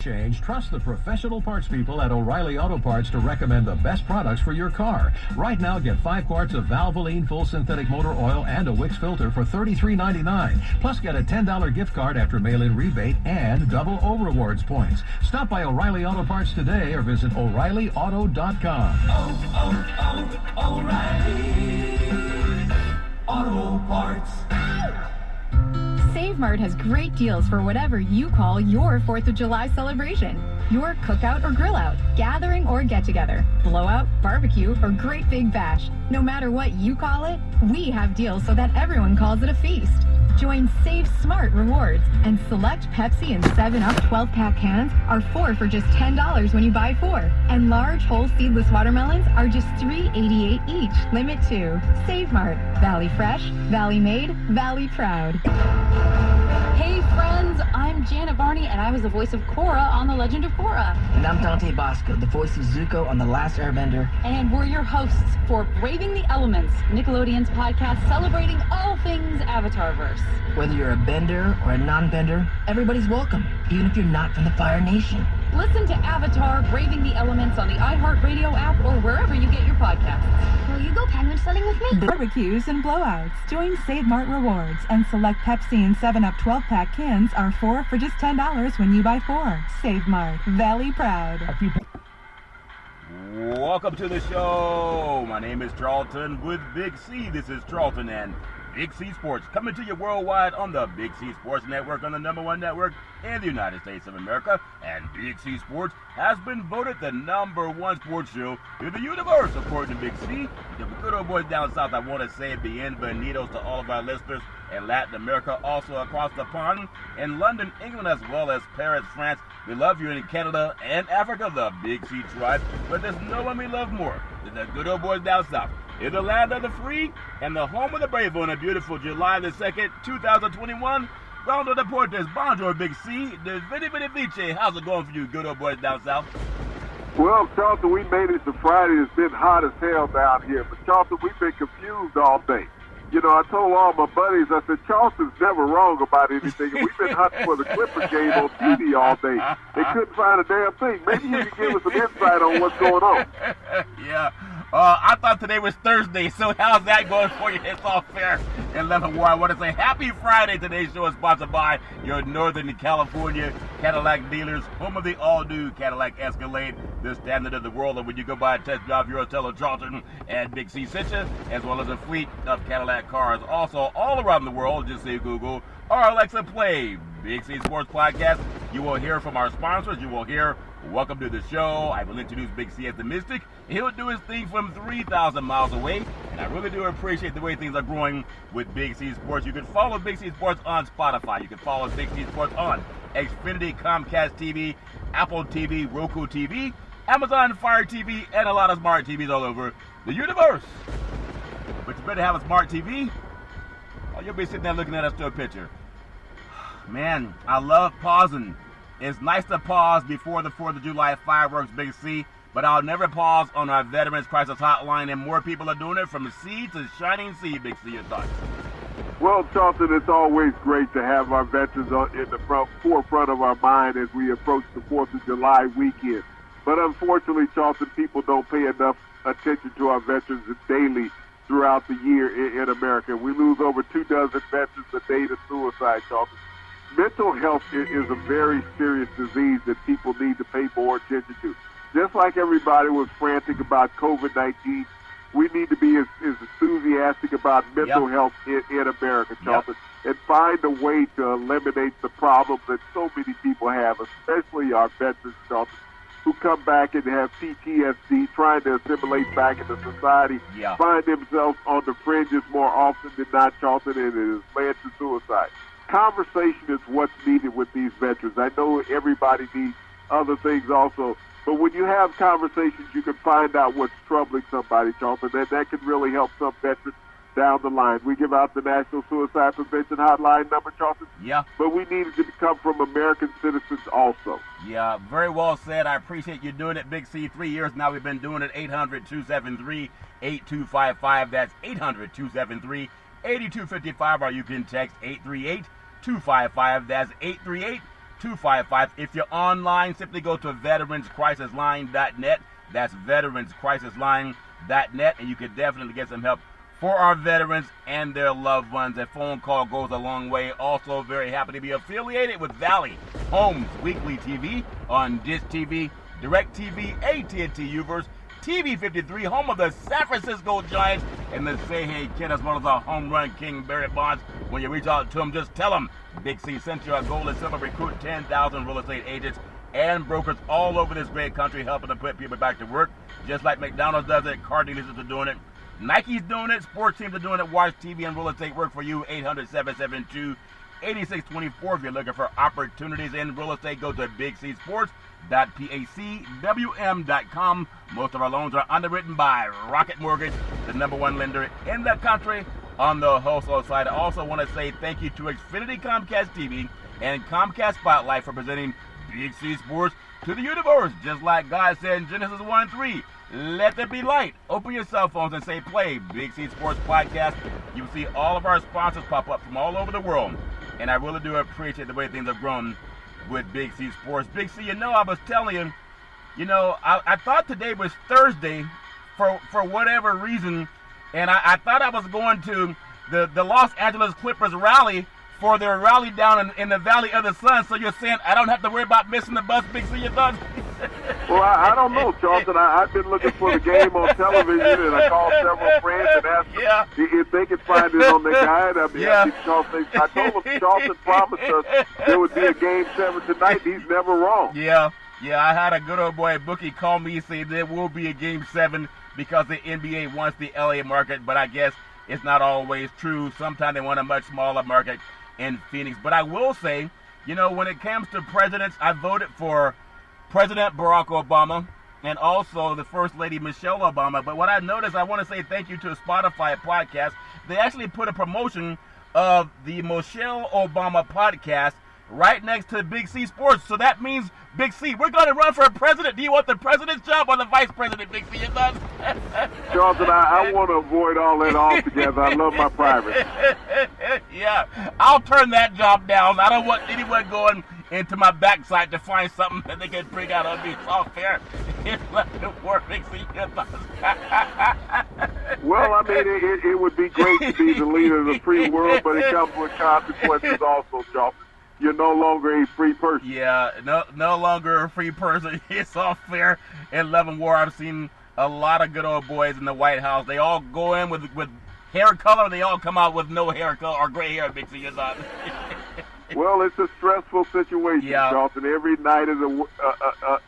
Change, trust the professional parts people at O'Reilly Auto Parts to recommend the best products for your car. Right now, get 5 quarts of Valvoline full synthetic motor oil and a Wix filter for $33.99. Plus, get a $10 gift card after mail-in rebate and double O Rewards points. Stop by O'Reilly Auto Parts today or visit O'ReillyAuto.com. O'Reilly Auto Parts. Save Mart has great deals for whatever you call your 4th of July celebration. Your cookout or grill out, gathering or get together, blowout, barbecue, or great big bash. No matter what you call it, we have deals so that everyone calls it a feast. Join Save Smart Rewards and select Pepsi and 7-Up 12-pack cans are 4 for just $10 when you buy 4. And large whole seedless watermelons are just $3.88 each. Limit 2. Save Mart. Valley Fresh, Valley Made, Valley Proud. Hey friends, I'm Janet Varney and I was the voice of Korra on The Legend of Korra. And I'm Dante Bosco, the voice of Zuko on The Last Airbender. And we're your hosts for Braving the Elements, Nickelodeon's podcast celebrating all things Avatarverse. Whether you're a bender or a non-bender, everybody's welcome, even if you're not from the Fire Nation. Listen to Avatar Braving the Elements on the iHeartRadio app or wherever you get your podcasts. Will you go penguin sledding with me? Barbecues and blowouts. Join Save Mart Rewards and select Pepsi and 7-Up 12-pack cans are 4 for just $10 when you buy 4. Save Mart. Valley Proud. Welcome to the show. My name is Charlton with Big C. This is Charlton and Big C Sports, coming to you worldwide on the Big C Sports Network, on the #1 network in the United States of America. And Big C Sports has been voted the #1 sports show in the universe, according to Big C. The good old boys down south, I want to say bienvenidos to all of our listeners in Latin America, also across the pond, in London, England, as well as Paris, France. We love you in Canada and Africa, the Big C tribe, but there's no one we love more than the good old boys down south. In the land of the free and the home of the brave on a beautiful July the 2nd, 2021. Rondo Deportes, bonjour, Big C. The Vini Vici. How's it going for you, good old boys down south? Well, Charlton, we made it to Friday. It's been hot as hell down here. But, Charlton, we've been confused all day. You know, I told all my buddies, I said, Charleston's never wrong about anything. And we've been hunting for the Clipper game on TV all day. They couldn't find a damn thing. Maybe you can give us some insight on what's going on. Yeah. I thought today was Thursday, so how's that going for you? It's all fair. And Level War, I want to say happy Friday. Today's show is sponsored by your Northern California Cadillac dealers, home of the all-new Cadillac Escalade, the standard of the world. And when you go by a test drive, you'll tell Charlton and Big C sent you, as well as a fleet of Cadillac cars. Also, all around the world, just say Google or Alexa Play Big C Sports Podcast. You will hear from our sponsors. You will hear welcome to the show. I will introduce Big C as the Mystic. He'll do his thing from 3,000 miles away. And I really do appreciate the way things are growing with Big C Sports. You can follow Big C Sports on Spotify. You can follow Big C Sports on Xfinity, Comcast TV, Apple TV, Roku TV, Amazon Fire TV, and a lot of smart TVs all over the universe. But you better have a smart TV, or you'll be sitting there looking at a still picture. Man, I love pausing. It's nice to pause before the 4th of July fireworks, Big C, but I'll never pause on our Veterans Crisis Hotline, and more people are doing it from sea to shining sea, Big C. Your thoughts? Well, Charlton, it's always great to have our veterans in the forefront of our mind as we approach the 4th of July weekend. But unfortunately, Charlton, people don't pay enough attention to our veterans daily throughout the year in America. We lose over 24 veterans a day to suicide, Charlton. Mental health is a very serious disease that people need to pay more attention to. Just like everybody was frantic about COVID-19, we need to be as enthusiastic about mental health in America, Charlton, and find a way to eliminate the problems that so many people have, especially our veterans, Charlton, who come back and have PTSD, trying to assimilate back into society, find themselves on the fringes more often than not, Charlton, and it has led to suicide. Conversation is what's needed with these veterans. I know everybody needs other things also, but when you have conversations, you can find out what's troubling somebody, Charlton, and that can really help some veterans down the line. We give out the National Suicide Prevention Hotline number, Charlton. Yeah. But we need it to come from American citizens also. Yeah, very well said. I appreciate you doing it, Big C. 3 years now we've been doing it. 800-273-8255. That's 800-273-8255. Or you can text 838-255. That's 255. If you're online, simply go to veteranscrisisline.net. That's veteranscrisisline.net, and you can definitely get some help for our veterans and their loved ones. A phone call goes a long way. Also, very happy to be affiliated with Valley Homes Weekly TV on Dish TV, DirecTV, AT&T Uverse, TV 53, home of the San Francisco Giants, and the Say Hey Kid, as well as our home run king, Barry Bonds. When you reach out to him, just tell him Big C sent you. Our goal is to recruit 10,000 real estate agents and brokers all over this great country, helping to put people back to work. Just like McDonald's does it, car dealers are doing it, Nike's doing it, sports teams are doing it. Watch TV and real estate work for you. 800-772-8624. If you're looking for opportunities in real estate, go to BigCSports.pacwm.com. Most of our loans are underwritten by Rocket Mortgage, the #1 lender in the country on the wholesale side. I also want to say thank you to Xfinity Comcast TV and Comcast Spotlight for presenting Big C Sports to the universe. Just like God said in Genesis 1:3, let there be light. Open your cell phones and say play Big C Sports Podcast. You will see all of our sponsors pop up from all over the world. And I really do appreciate the way things have grown with Big C Sports. Big C, I was telling you, I thought today was Thursday for whatever reason. And I thought I was going to the Los Angeles Clippers rally for their rally down in the Valley of the Sun. So you're saying I don't have to worry about missing the bus, Big C, you thought? Well, I don't know, Charlton. I've been looking for the game on television, and I called several friends and asked them if they could find it on their guide. I told them Charlton promised us there would be a Game 7 tonight. He's never wrong. Yeah, I had a good old boy bookie call me saying there will be a Game 7 because the NBA wants the LA market, but I guess it's not always true. Sometimes they want a much smaller market in Phoenix. But I will say, when it comes to presidents, I voted for President Barack Obama and also the First Lady Michelle Obama. But what I noticed, I want to say thank you to Spotify podcast. They actually put a promotion of the Michelle Obama podcast right next to Big C Sports. So that means, Big C, we're going to run for president. Do you want the president's job or the vice president, Big C? Charlton, I want to avoid all that altogether. I love my privacy. Yeah, I'll turn that job down. I don't want anyone going into my backside to find something that they can bring out on me. It's all fair. It's like the war, Big C. Well, I mean, it would be great to be the leader of the free world, but it comes with consequences also, Charlton. You're no longer a free person. Yeah, no longer a free person. It's all fair. In Love and War, I've seen a lot of good old boys in the White House. They all go in with hair color. They all come out with no hair color or gray hair, Big C. Well, it's a stressful situation, Charlton. Every night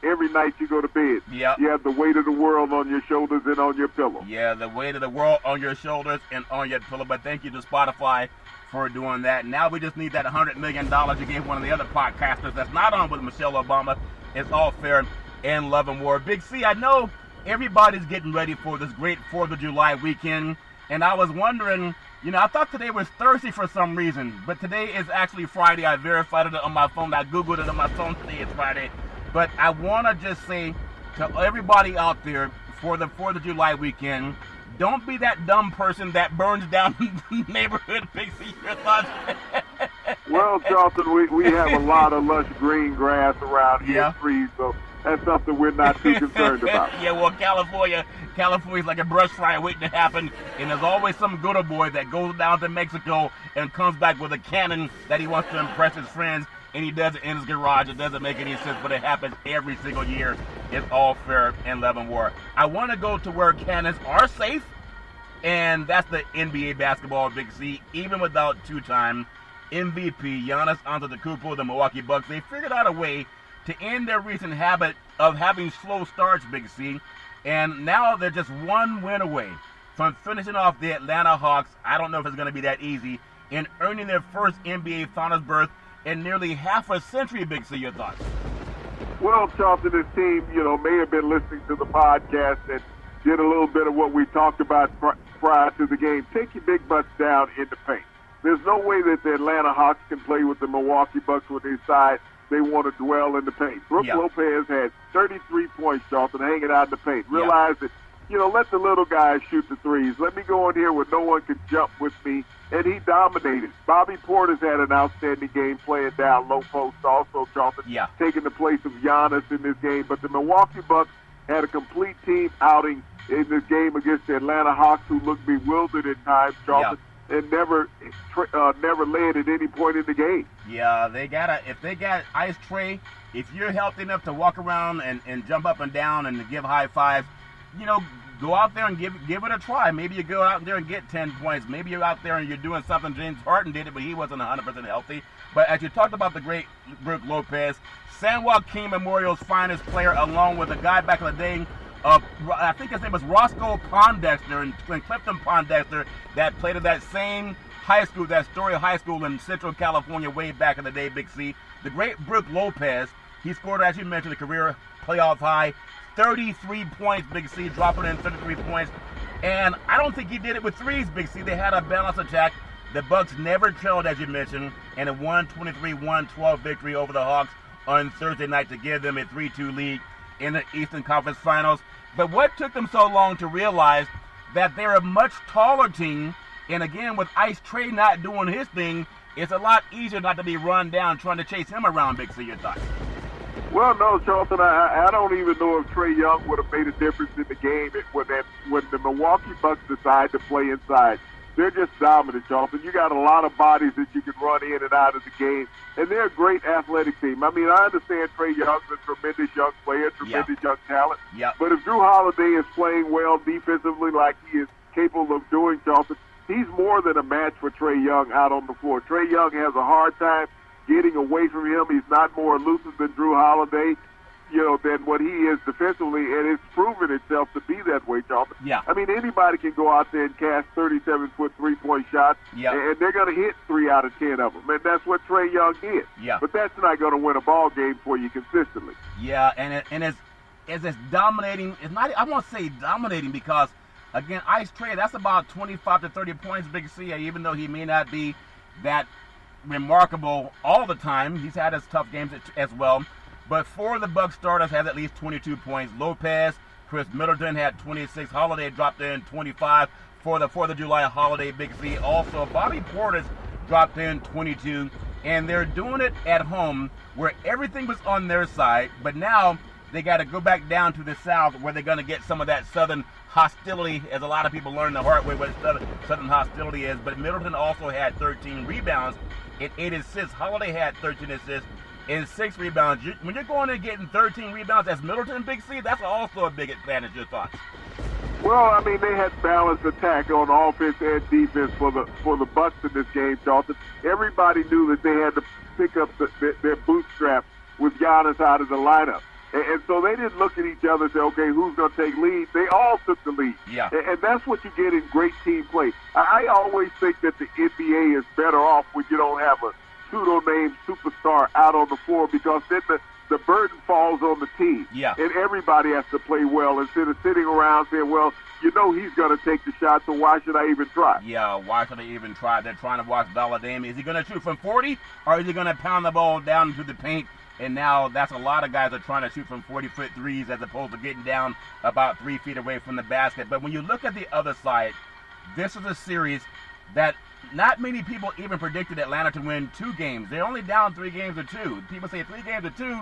every night you go to bed, you have the weight of the world on your shoulders and on your pillow. Yeah, the weight of the world on your shoulders and on your pillow. But thank you to Spotify for doing that. Now we just need that $100 million you gave one of the other podcasters that's not on with Michelle Obama. It's all fair in Love and War. Big C, I know everybody's getting ready for this great 4th of July weekend, and I was wondering, I thought today was Thursday for some reason, but today is actually Friday. I verified it on my phone. I Googled it on my phone. Today is Friday. But I want to just say to everybody out there for the 4th of July weekend, don't be that dumb person that burns down the neighborhood. Big C, your thoughts? Well, Charlton, we have a lot of lush green grass around here, trees, so that's something we're not too concerned about. Yeah, well, California's like a brush fire waiting to happen, and there's always some good old boy that goes down to Mexico and comes back with a cannon that he wants to impress his friends, and he does it in his garage. It doesn't make any sense, but it happens every single year. It's all fair in Love and War. I want to go to where cannons are safe, and that's the NBA basketball, Big C. Even without two-time MVP Giannis Antetokounmpo, the Milwaukee Bucks, they figured out a way to end their recent habit of having slow starts, Big C. And now they're just one win away from finishing off the Atlanta Hawks. I don't know if it's going to be that easy, and earning their first NBA Finals berth in nearly half a century, Big C. Your thoughts? Well, Charlton, this team, may have been listening to the podcast and did a little bit of what we talked about prior to the game. Take your big butts down in the paint. There's no way that the Atlanta Hawks can play with the Milwaukee Bucks when they decide they want to dwell in the paint. Brook Lopez had 33 points, Charlton, hanging out in the paint. Realize that, let the little guys shoot the threes. Let me go in here where no one can jump with me and he dominated. Bobby Portis had an outstanding game playing down low post also, Charlton, taking the place of Giannis in this game. But the Milwaukee Bucks had a complete team outing in this game against the Atlanta Hawks, who looked bewildered at times, Charlton, and never led at any point in the game. Yeah, if they got Ice Trae, if you're healthy enough to walk around and jump up and down and give high fives, go out there and give it a try. Maybe you go out there and get 10 points. Maybe you're out there and you're doing something. James Harden did it, but he wasn't 100% healthy. But as you talked about the great Brook Lopez, San Joaquin Memorial's finest player, along with a guy back in the day, I think his name was Roscoe Pondexter and Clifton Pondexter, that played at that same high school, that Story High School in Central California way back in the day, Big C. The great Brook Lopez, he scored, as you mentioned, a career playoff high 33 points, Big C, dropping in 33 points. And I don't think he did it with threes, Big C. They had a balanced attack. The Bucks never trailed, as you mentioned, in a 123-112 victory over the Hawks on Thursday night to give them a 3-2 lead in the Eastern Conference Finals. But what took them so long to realize that they're a much taller team, and again, with Ice Trae not doing his thing, it's a lot easier not to be run down trying to chase him around, Big C, your thoughts? Well, no, Charlton, I don't even know if Trae Young would have made a difference in the game when the Milwaukee Bucks decide to play inside. They're just dominant, Charlton. You got a lot of bodies that you can run in and out of the game, and they're a great athletic team. I mean, I understand Trae Young's a tremendous young player, tremendous young talent. But if Drew Holiday is playing well defensively like he is capable of doing, Charlton, he's more than a match for Trae Young out on the floor. Trae Young has a hard time getting away from him. He's not more elusive than Drew Holiday, than what he is defensively, and it's proven itself to be that way, Charlton. I mean, anybody can go out there and cast 37-foot three-point shots, and they're going to hit 3 out of 10 of them, and that's what Trae Young did. But that's not going to win a ball game for you consistently. And it's dominating. It's not. I won't say dominating because, again, Ice Trae, that's about 25 to 30 points, Big C. Even though he may not be that remarkable all the time, he's had his tough games as well. But 4 of the Bucks starters had at least 22 points. Lopez, Chris Middleton had 26. Holiday dropped in 25 for the 4th of July holiday, Big C. Also, Bobby Portis dropped in 22. And they're doing it at home where everything was on their side. But now they got to go back down to the South where they're going to get some of that Southern hostility, as a lot of people learn the hard way what Southern hostility is. But Middleton also had 13 rebounds and 8 assists. Holiday had 13 assists and 6 rebounds. When you're going and getting 13 rebounds as Middleton, Big C, that's also a big advantage. Your thoughts? Well, I mean, they had balanced attack on offense and defense for the Bucks in this game, Charlton. Everybody knew that they had to pick up their bootstraps with Giannis out of the lineup. And so they didn't look at each other and say, okay, who's going to take lead? They all took the lead. And that's what you get in great team play. I always think that the NBA is better off when you don't have a pseudo-named superstar out on the floor, because then the burden falls on the team. And everybody has to play well instead of sitting around saying, well, he's going to take the shot, so why should I even try? Why should I even try? They're trying to watch Valladame. Is he going to shoot from 40, or is he going to pound the ball down into the paint? And now that's a lot of guys are trying to shoot from 40-foot threes as opposed to getting down about 3 feet away from the basket. But when you look at the other side, this is a series that not many people even predicted Atlanta to win 2 games. They're only down 3 games to 2. People say 3 games to 2.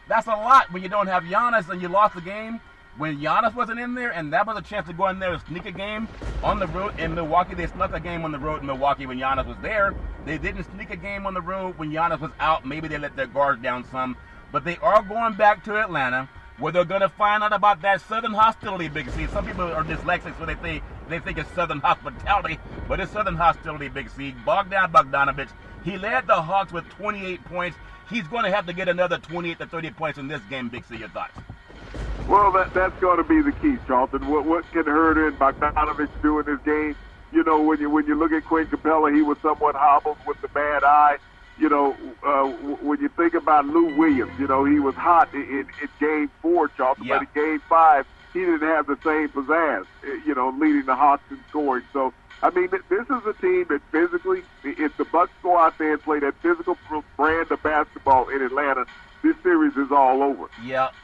That's a lot when you don't have Giannis and you lost the game. When Giannis wasn't in there, and that was a chance to go in there and sneak a game on the road in Milwaukee. They snuck a game on the road in Milwaukee when Giannis was there. They didn't sneak a game on the road when Giannis was out. Maybe they let their guards down some. But they are going back to Atlanta, where they're going to find out about that Southern hostility, Big C. Some people are dyslexic, so they think it's Southern hospitality, but it's Southern hostility, Big C. Bogdan Bogdanović, he led the Hawks with 28 points. He's going to have to get another 28 to 30 points in this game, Big C. Your thoughts? Well, that's going to be the key, Charlton. What can Herder and Bogdanović do in this game? When you look at Quinn Capella, he was somewhat hobbled with the bad eye. When you think about Lou Williams, he was hot in Game 4, Charlton, but in Game 5, he didn't have the same pizzazz, leading the Hawks in scoring. So, I mean, this is a team that physically, if the Bucks go out there and play that physical brand of basketball in Atlanta, this series is all over.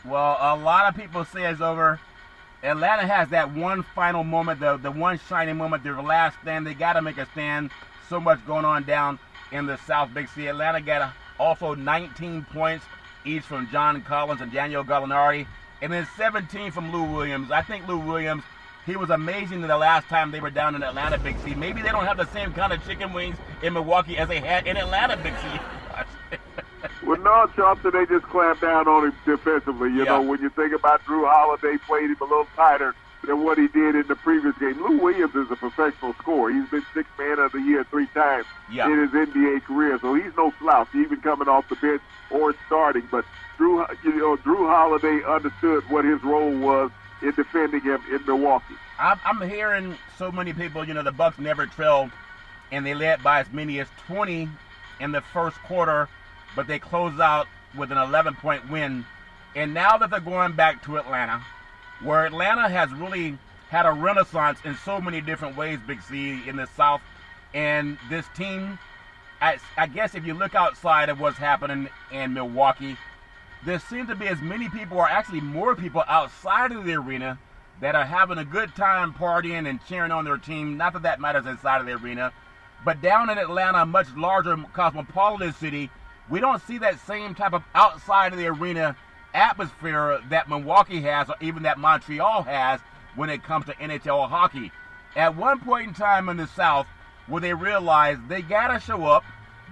Well, a lot of people say it's over. Atlanta has that one final moment, the one shining moment, their last stand. They got to make a stand. so much going on down in the South Big C. Atlanta got also 19 points each from John Collins and Daniel Gallinari, and then 17 from Lou Williams. I think Lou Williams, he was amazing the last time they were down in Atlanta Big C. Maybe they don't have the same kind of chicken wings in Milwaukee as they had in Atlanta Big C. Well, no, Chauncey, they just clamped down on him defensively. You know, when you think about Drew Holiday, played him a little tighter than what he did in the previous game. Lou Williams is a professional scorer. He's been Sixth Man of the Year 3 times in his NBA career, so he's no slouch, even coming off the bench or starting. But Drew Holiday understood what his role was in defending him in Milwaukee. I'm hearing so many people, the Bucks never trailed, and they led by as many as 20 in the first quarter, but they closed out with an 11-point win. And now that they're going back to Atlanta, where Atlanta has really had a renaissance in so many different ways, Big C, in the South, and this team, I guess if you look outside of what's happening in Milwaukee, there seems to be as many people, or actually more people outside of the arena, that are having a good time partying and cheering on their team. Not that that matters inside of the arena, but down in Atlanta, a much larger cosmopolitan city, we don't see that same type of outside of the arena atmosphere that Milwaukee has, or even that Montreal has, when it comes to NHL hockey. At one point in time in the South, where they realized they gotta show up,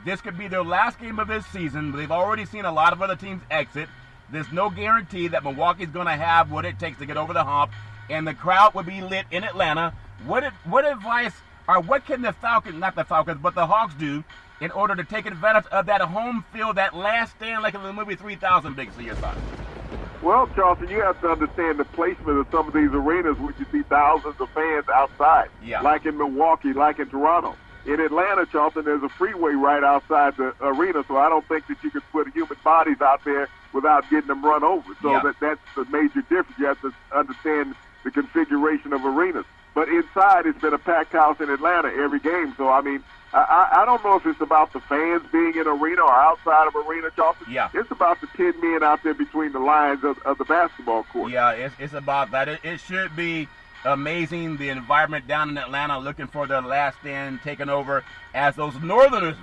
this could be their last game of this season, but they've already seen a lot of other teams exit. There's no guarantee that Milwaukee's gonna have what it takes to get over the hump, and the crowd will be lit in Atlanta. What advice, or what can the Hawks do in order to take advantage of that home field, that last stand, like in the movie 3000, Big C, your thoughts? Well, Charleston, you have to understand the placement of some of these arenas where you see thousands of fans outside, like in Milwaukee, like in Toronto. In Atlanta, Charleston, there's a freeway right outside the arena, so I don't think that you could put human bodies out there without getting them run over. So that's the major difference. You have to understand the configuration of arenas. But inside, it's been a packed house in Atlanta every game. So, I mean, I don't know if it's about the fans being in arena or outside of arena, Charleston. It's about the 10 men out there between the lines of the basketball court. Yeah, it's about that. It should be amazing, the environment down in Atlanta, looking for their last stand taken over as those Northerners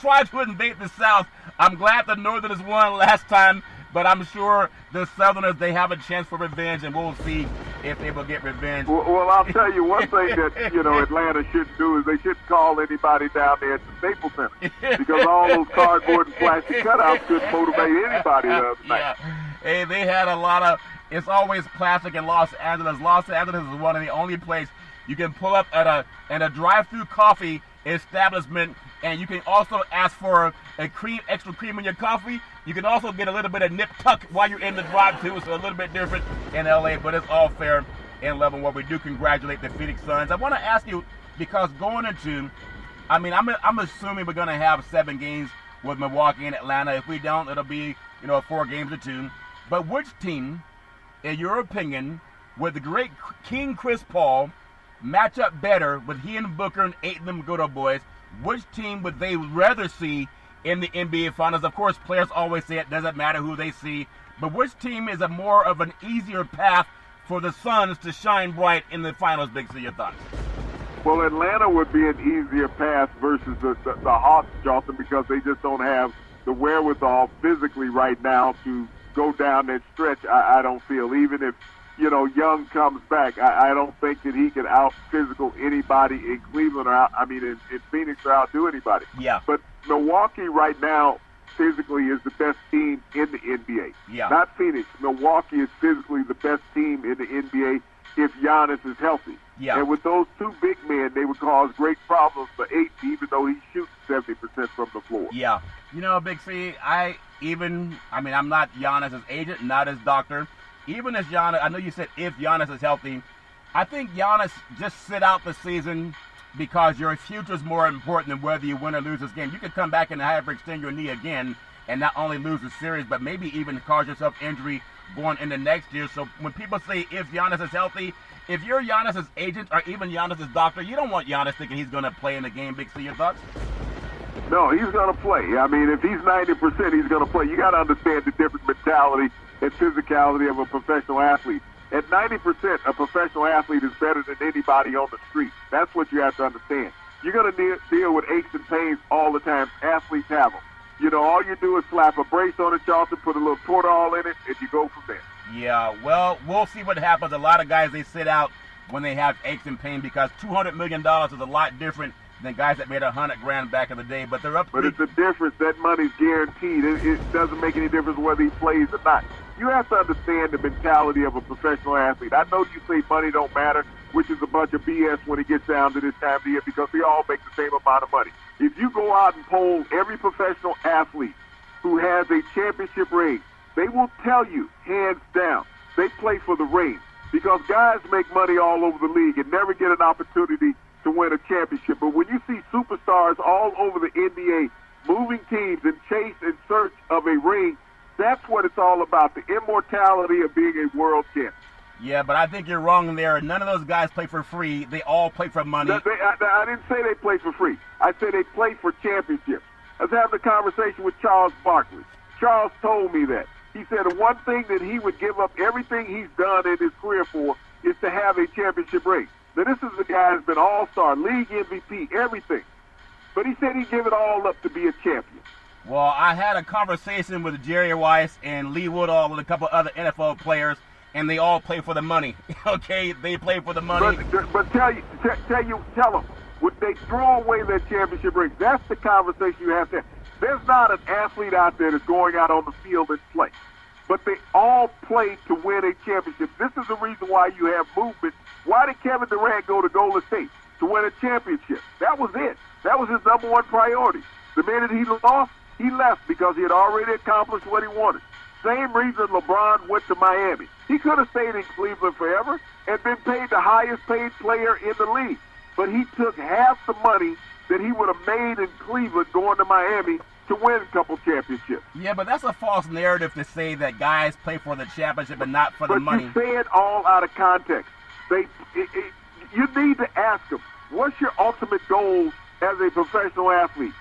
try to invade the South. I'm glad the Northerners won last time, but I'm sure the Southerners, they have a chance for revenge, and we'll see if they will get revenge. Well, I'll tell you one thing that, Atlanta shouldn't do is they shouldn't call anybody down there at the Staples Center, because all those cardboard and plastic cutouts couldn't motivate anybody the other night. Hey, they had a lot of, it's always plastic in Los Angeles. Los Angeles is one of the only places you can pull up at a drive-through coffee establishment, and you can also ask for extra cream in your coffee. You can also get a little bit of nip tuck while you're in the drive-through, so a little bit different in LA, but it's all fair in Leavenworth. We do congratulate the Phoenix Suns. I want to ask you, because going into, I'm assuming we're going to have 7 games with Milwaukee and Atlanta. If we don't, it'll be 4 games or 2. But which team, in your opinion, would the great King Chris Paul match up better with he and Booker and 8 of them Good Boys? Which team would they rather see in the NBA Finals? Of course, players always say it doesn't matter who they see, but which team is a more of an easier path for the Suns to shine bright in the Finals, Big C? Your thoughts? Well, Atlanta would be an easier path versus the Hawks, Charleston, because they just don't have the wherewithal physically right now to go down that stretch. I don't feel, even if Young comes back, I don't think that he can out-physical anybody in Cleveland in Phoenix or outdo anybody. But Milwaukee right now physically is the best team in the NBA. Not Phoenix. Milwaukee is physically the best team in the NBA if Giannis is healthy. And with those 2 big men, they would cause great problems for Ayton, even though he shoots 70% from the floor. Big C, I'm not Giannis' agent, not his doctor. Even as Giannis, I know you said if Giannis is healthy, I think Giannis just sit out the season because your future is more important than whether you win or lose this game. You could come back and hyperextend your knee again and not only lose the series, but maybe even cause yourself injury going into next year. So when people say if Giannis is healthy, if you're Giannis' agent or even Giannis' doctor, you don't want Giannis thinking he's going to play in the game. Big C, your thoughts? No, he's going to play. If he's 90%, he's going to play. You got to understand the different mentality and physicality of a professional athlete. At 90%, a professional athlete is better than anybody on the street. That's what you have to understand. You're going to deal with aches and pains all the time. Athletes have them. You know, all you do is slap a brace on it, Charlton, put a little Toradol in it, and you go from there. Yeah, well, we'll see what happens. A lot of guys, they sit out when they have aches and pain because $200 million is a lot different than guys that made $100,000 back in the day. But they're up. But it's a difference. That money's guaranteed. It doesn't make any difference whether he plays or not. You have to understand the mentality of a professional athlete. I know you say money don't matter, which is a bunch of BS when it gets down to this time of the year because they all make the same amount of money. If you go out and poll every professional athlete who has a championship ring, they will tell you, hands down, they play for the ring because guys make money all over the league and never get an opportunity to win a championship. But when you see superstars all over the NBA moving teams and chase in search of a ring, that's what it's all about, the immortality of being a world champion. Yeah, but I think you're wrong there. None of those guys play for free. They all play for money. I didn't say they play for free. I said they play for championships. I was having a conversation with Charles Barkley. Charles told me that. He said the one thing that he would give up everything he's done in his career for is to have a championship ring. Now, this is the guy who's been all-star, league MVP, everything. But he said he'd give it all up to be a champion. Well, I had a conversation with Jerry Weiss and Lee Woodall and a couple other NFL players, and they all play for the money. Okay, they play for the money. But tell them, would they throw away their championship rings? That's the conversation you have to have. There's not an athlete out there that's going out on the field and play. But they all play to win a championship. This is the reason why you have movement. Why did Kevin Durant go to Golden State? To win a championship. That was it. That was his number one priority. The minute he lost, he left because he had already accomplished what he wanted. Same reason LeBron went to Miami. He could have stayed in Cleveland forever and been paid the highest paid player in the league. But he took half the money that he would have made in Cleveland going to Miami to win a couple championships. Yeah, but that's a false narrative to say that guys play for the championship and not for the money. But you say it all out of context. You need to ask them, what's your ultimate goal as a professional athlete?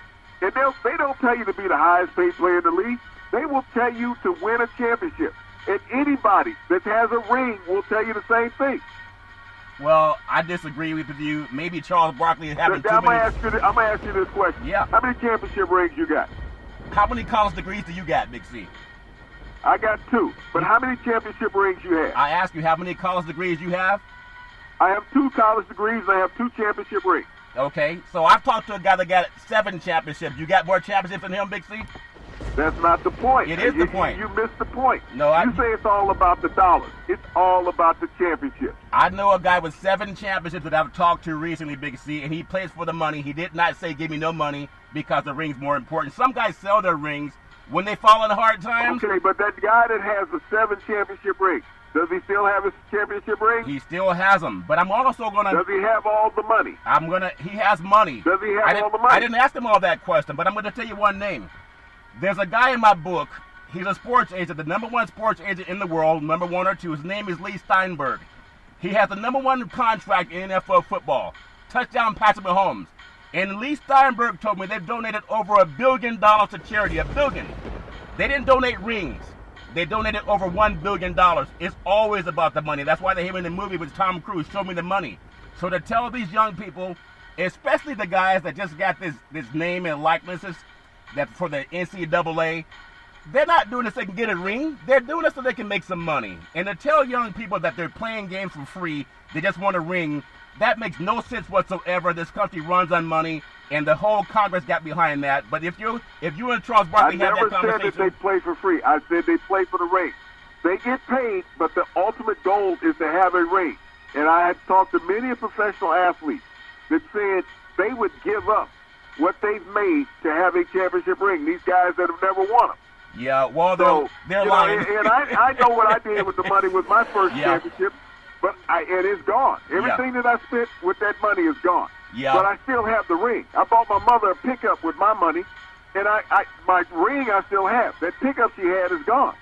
And they don't tell you to be the highest paid player in the league. They will tell you to win a championship. And anybody that has a ring will tell you the same thing. Well, I disagree with you. Maybe Charles Barkley is having too many. I'm going to ask you this question. Yeah. How many championship rings you got? How many college degrees do you got, Big C? I got 2. But how many championship rings you have? I ask you how many college degrees you have? I have 2 college degrees and I have 2 championship rings. Okay, so I've talked to a guy that got 7 championships. You got more championships than him, Big C? That's not the point. It is the point. You missed the point. No, you say it's all about the dollars. It's all about the championship. I know a guy with 7 championships that I've talked to recently, Big C, and he plays for the money. He did not say give me no money because the ring's more important. Some guys sell their rings when they fall in hard times. Okay, but that guy that has the 7 championship rings, does he still have his championship ring? He still has them, but I'm also going to... Does he have all the money? He has money. Does he have all the money? I didn't ask him all that question, but I'm going to tell you one name. There's a guy in my book, he's a sports agent, the number 1 sports agent in the world, number 1 or 2. His name is Lee Steinberg. He has the number 1 contract in NFL football. Touchdown Patrick Mahomes. And Lee Steinberg told me they've donated over $1 billion to charity. $1 billion. They didn't donate rings. They donated over $1 billion. It's always about the money. That's why they have in the movie with Tom Cruise, Show Me the Money. So to tell these young people, especially the guys that just got this name and likenesses that for the NCAA, they're not doing this so they can get a ring. They're doing this so they can make some money. And to tell young people that they're playing games for free, they just want a ring, that makes no sense whatsoever. This country runs on money, and the whole Congress got behind that. But if you and Charles Barkley have that conversation... I never said that they play for free. I said they play for the ring. They get paid, but the ultimate goal is to have a ring. And I had talked to many professional athletes that said they would give up what they've made to have a championship ring. These guys that have never won them. Yeah, well, they're lying. And I know what I did with the money with my first championship, but and it's gone. Everything that I spent with that money is gone. Yeah. But I still have the ring. I bought my mother a pickup with my money, and my ring I still have. That pickup she had is gone.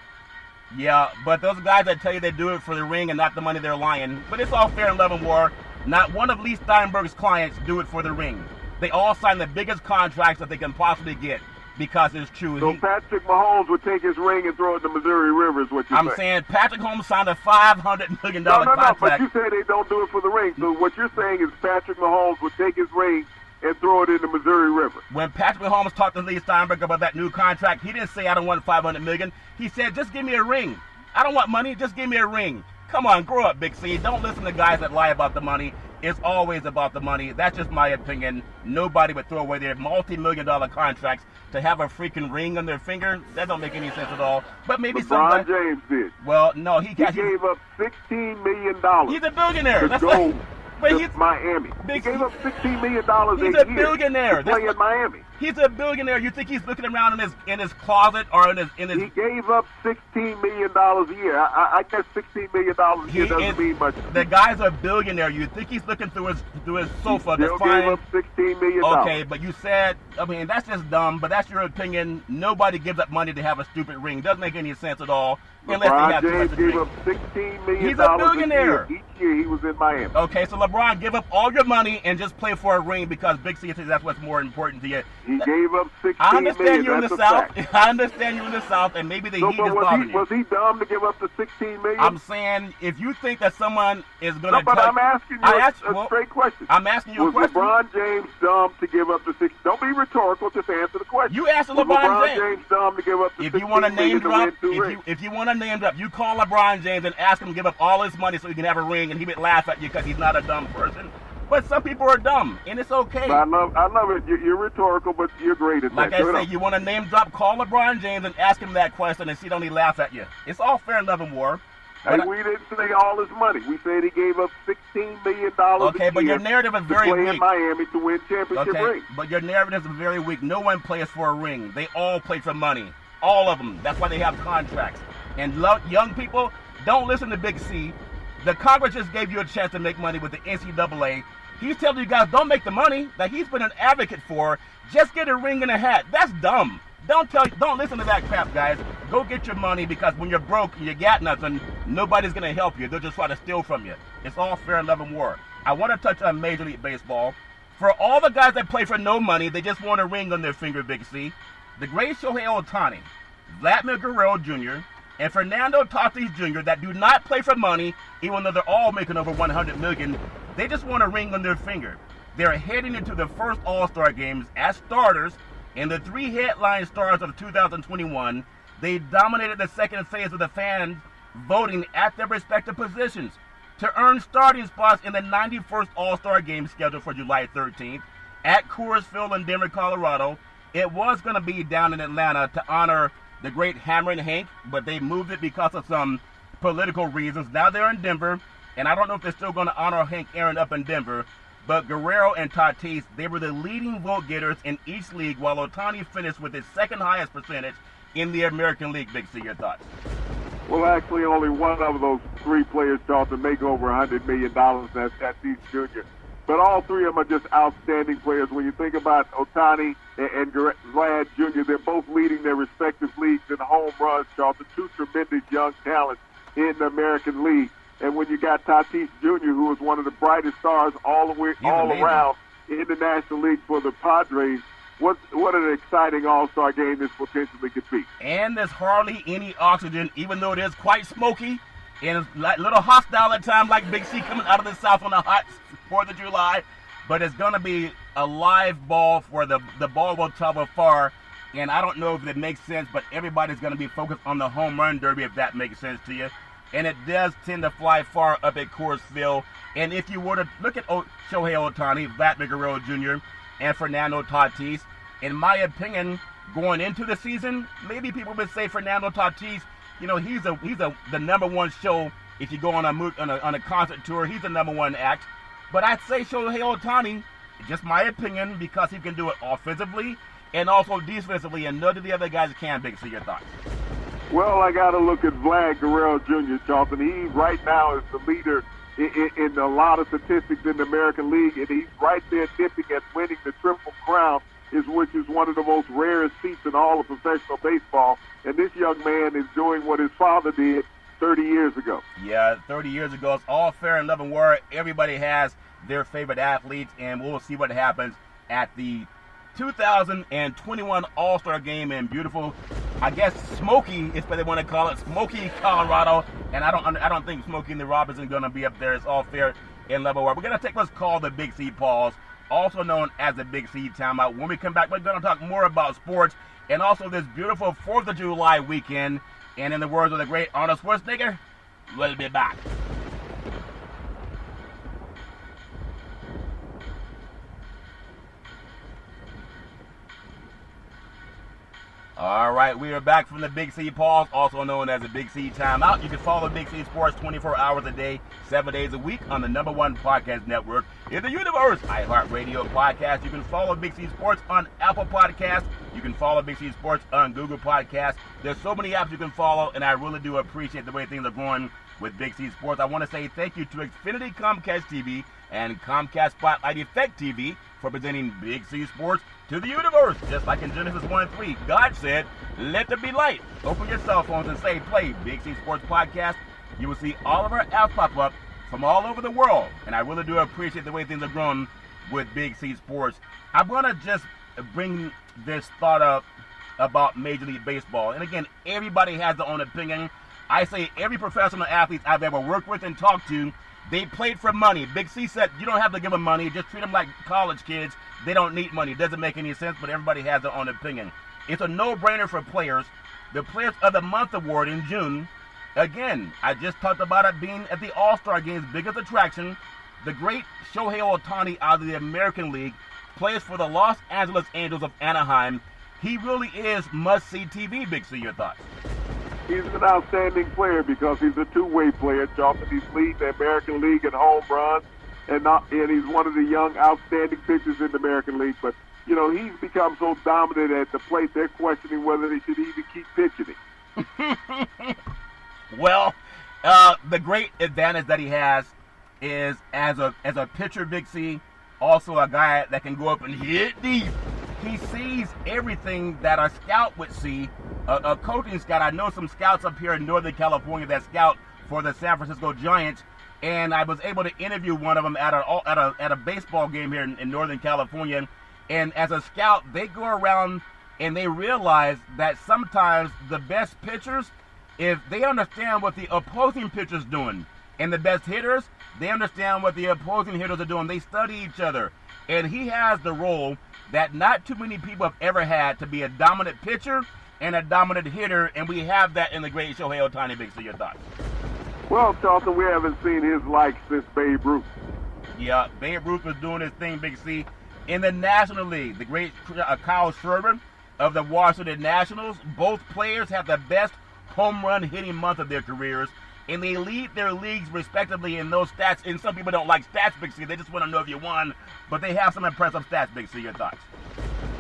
Yeah, but those guys that tell you they do it for the ring and not the money, they're lying. But it's all fair and love and war. Not one of Lee Steinberg's clients do it for the ring. They all sign the biggest contracts that they can possibly get because it's true. So Patrick Mahomes would take his ring and throw it in the Missouri River is what you're saying. I'm saying Patrick Mahomes signed a $500 million contract. No, but you say they don't do it for the ring. So what you're saying is Patrick Mahomes would take his ring and throw it in the Missouri River. When Patrick Mahomes talked to Lee Steinberg about that new contract, he didn't say, I don't want $500 million. He said, just give me a ring. I don't want money, just give me a ring. Come on, grow up, Big C. Don't listen to guys that lie about the money. It's always about the money. That's just my opinion. Nobody would throw away their multi-million-dollar contracts to have a freaking ring on their finger. That don't make any sense at all. But maybe LeBron James did. Well, no, he gave up $16 million. He's a billionaire. To go to Miami. He gave up $16 million He's a billionaire. To play in Miami. He's a billionaire. You think he's looking around in his closet or in his? He gave up $16 million a year. I guess $16 million a year doesn't mean much. The guy's a billionaire. You think he's looking through his sofa? He still gave up $16 million. Okay, but you said, I mean, that's just dumb. But that's your opinion. Nobody gives up money to have a stupid ring. Doesn't make any sense at all. LeBron James gave up $16 million. He's a billionaire. Each year he was in Miami. Okay, so LeBron, give up all your money and just play for a ring because Big C says that's what's more important to you. He gave up $16 million. I understand you're in the South. I understand you're in the South, and maybe the heat is bothering you. Was he dumb to give up the $16 million? I'm saying if you think that someone is going to but I'm asking you a straight question. I'm asking you a question. Was LeBron James dumb to give up the $16? Don't be rhetorical. Just answer the question. You asked LeBron James dumb to give up the $16 million? If you want to name drop, you call LeBron James and ask him to give up all his money so he can have a ring, and he would laugh at you because he's not a dumb person. But some people are dumb, and it's okay. But I love it. You're rhetorical, but you're great at that. Like I say, you want to name drop, call LeBron James and ask him that question and see don't he laugh at you. It's all fair and love and war. We didn't say all his money. We said he gave up $16 million okay, but your narrative is very weak. To play in Miami to win championship rings. But your narrative is very weak. No one plays for a ring. They all play for money. All of them. That's why they have contracts. And young people, don't listen to Big C. The Congress just gave you a chance to make money with the NCAA. He's telling you guys don't make the money that he's been an advocate for. Just get a ring and a hat. That's dumb. Don't listen to that crap, guys. Go get your money because when you're broke and you got nothing, nobody's going to help you. They'll just try to steal from you. It's all fair and love and war. I want to touch on Major League Baseball. For all the guys that play for no money, they just want a ring on their finger, Big C. The great Shohei Ohtani, Vladimir Guerrero Jr., and Fernando Tatis Jr. that do not play for money, even though they're all making over $100 million, they just want a ring on their finger. They're heading into the first All-Star games as starters, and the three headline stars of 2021, they dominated the second phase of the fans voting at their respective positions to earn starting spots in the 91st All-Star game scheduled for July 13th at Coors Field in Denver, Colorado. It was going to be down in Atlanta to honor the great Hammerin' Hank, but they moved it because of some political reasons. Now they're in Denver, and I don't know if they're still going to honor Hank Aaron up in Denver, but Guerrero and Tatis, they were the leading vote getters in each league, while Ohtani finished with his second highest percentage in the American League. Big C, your thoughts? Well, actually, only one of those three players, Charlton, make over $100 million. That's Tatis Jr. But all three of them are just outstanding players. When you think about Ohtani and Vlad Jr., they're both leading their respective leagues in home runs, Charlton. Two tremendous young talents in the American League. And when you got Tatis Jr., who was one of the brightest stars all around in the National League for the Padres, what an exciting All-Star game this potentially could be. And there's hardly any oxygen, even though it is quite smoky and it's a little hostile at times, like Big C coming out of the South on a hot 4th of July. But it's going to be a live ball where the ball will travel far. And I don't know if it makes sense, but everybody's going to be focused on the home run derby, if that makes sense to you. And it does tend to fly far up at Coors Field. And if you were to look at Shohei Ohtani, Vladimir Guerrero Jr., and Fernando Tatis, in my opinion, going into the season, maybe people would say Fernando Tatis, you know, he's the number one show. If you go on a concert tour, he's the number one act. But I'd say Shohei Ohtani, just my opinion, because he can do it offensively and also defensively, and none of the other guys can. Big C, your thoughts? Well, I got to look at Vlad Guerrero Jr., Charlton. He right now is the leader in a lot of statistics in the American League, and he's right there nipping at winning the Triple Crown, which is one of the most rarest feats in all of professional baseball. And this young man is doing what his father did 30 years ago. Yeah, 30 years ago. It's all fair and love and war. Everybody has their favorite athletes, and we'll see what happens at the 2021 All-Star Game in beautiful, I guess, Smoky is what they want to call it, Smoky, Colorado. And I don't think Smokey and the Robbins are going to be up there. It's all fair and level war. We're going to take what's called the Big C pause. also known as the Big C Timeout. When we come back, we're going to talk more about sports and also this beautiful 4th of July weekend. And in the words of the great Arnold Schwarzenegger, we'll be back. All right, we are back from the Big C Pause, also known as the Big C Timeout. You can follow Big C Sports 24 hours a day, 7 days a week on the #1 podcast network in the universe, iHeartRadio podcast. You can follow Big C Sports on Apple Podcasts. You can follow Big C Sports on Google Podcasts. There's so many apps you can follow, and I really do appreciate the way things are going with Big C Sports. I want to say thank you to Xfinity Comcast TV and Comcast Spotlight Effect TV for presenting Big C Sports to the universe. Just like in Genesis 1:3, God said, let there be light. Open your cell phones and say, play Big C Sports Podcast. You will see all of our apps pop up from all over the world. And I really do appreciate the way things are growing with Big C Sports. I'm going to just bring this thought up about Major League Baseball. And again, everybody has their own opinion. I say every professional athlete I've ever worked with and talked to, they played for money. Big C said, you don't have to give them money. Just treat them like college kids. They don't need money. It doesn't make any sense, but everybody has their own opinion. It's a no-brainer for players. The Players of the Month award in June. Again, I just talked about it being at the All-Star Game's biggest attraction. The great Shohei Ohtani out of the American League plays for the Los Angeles Angels of Anaheim. He really is must-see TV, Big C. Your thoughts? He's an outstanding player because he's a two-way player. Charlton, he's leading the American League in home runs, and he's one of the young, outstanding pitchers in the American League. But, you know, he's become so dominant at the plate, they're questioning whether they should even keep pitching him. Well, the great advantage that he has is as a pitcher, Big C, also a guy that can go up and hit deep. He sees everything that a scout would see. A coaching scout. I know some scouts up here in Northern California that scout for the San Francisco Giants, and I was able to interview one of them at a baseball game here in Northern California. And as a scout, they go around and they realize that sometimes the best pitchers, if they understand what the opposing pitcher's doing, and the best hitters, they understand what the opposing hitters are doing. They study each other. And he has the role that not too many people have ever had, to be a dominant pitcher and a dominant hitter, and we have that in the great Shohei Ohtani. Big C, your thoughts? Well, Charlton, we haven't seen his like since Babe Ruth. Yeah, Babe Ruth was doing his thing, Big C. In the National League, the great Kyle Schwarber of the Washington Nationals, both players have the best home run hitting month of their careers, and they lead their leagues respectively in those stats. And some people don't like stats, Big C. They just want to know if you won, but they have some impressive stats, Big C. Your thoughts?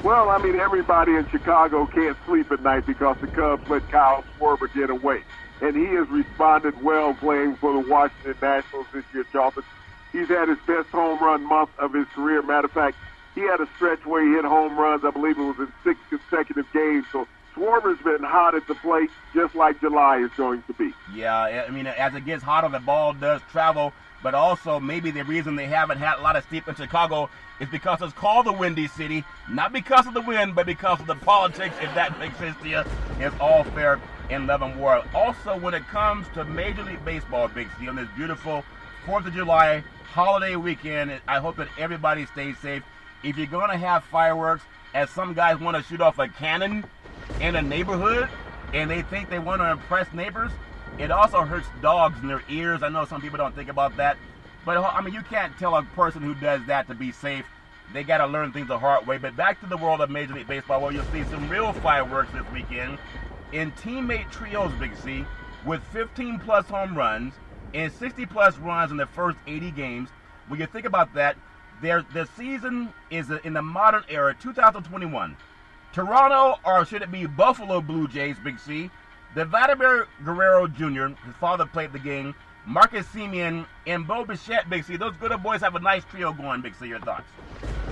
Well, I mean, everybody in Chicago can't sleep at night because the Cubs let Kyle Schwarber get away. And he has responded well playing for the Washington Nationals this year, Charlton. He's had his best home run month of his career. Matter of fact, he had a stretch where he hit home runs, I believe it was in 6 consecutive games. So Schwarber's been hot at the plate, just like July is going to be. Yeah, I mean, as it gets hotter, the ball does travel. But also, maybe the reason they haven't had a lot of steep in Chicago is because it's called the Windy City. Not because of the wind, but because of the politics, if that makes sense to you. It's all fair in love and war. Also, when it comes to Major League Baseball, Big C, on this beautiful 4th of July holiday weekend, I hope that everybody stays safe. If you're going to have fireworks, as some guys want to shoot off a cannon in a neighborhood, and they think they want to impress neighbors, it also hurts dogs in their ears. I know some people don't think about that. But, I mean, you can't tell a person who does that to be safe. They got to learn things the hard way. But back to the world of Major League Baseball, where you'll see some real fireworks this weekend in teammate trios, Big C, with 15-plus home runs and 60-plus runs in the first 80 games. When you think about that, their season is in the modern era, 2021. Toronto, or should it be Buffalo Blue Jays, Big C, the Vladimir Guerrero Jr., his father played the game, Marcus Semien, and Bo Bichette, Big C. Those good old boys have a nice trio going, Big C. Your thoughts?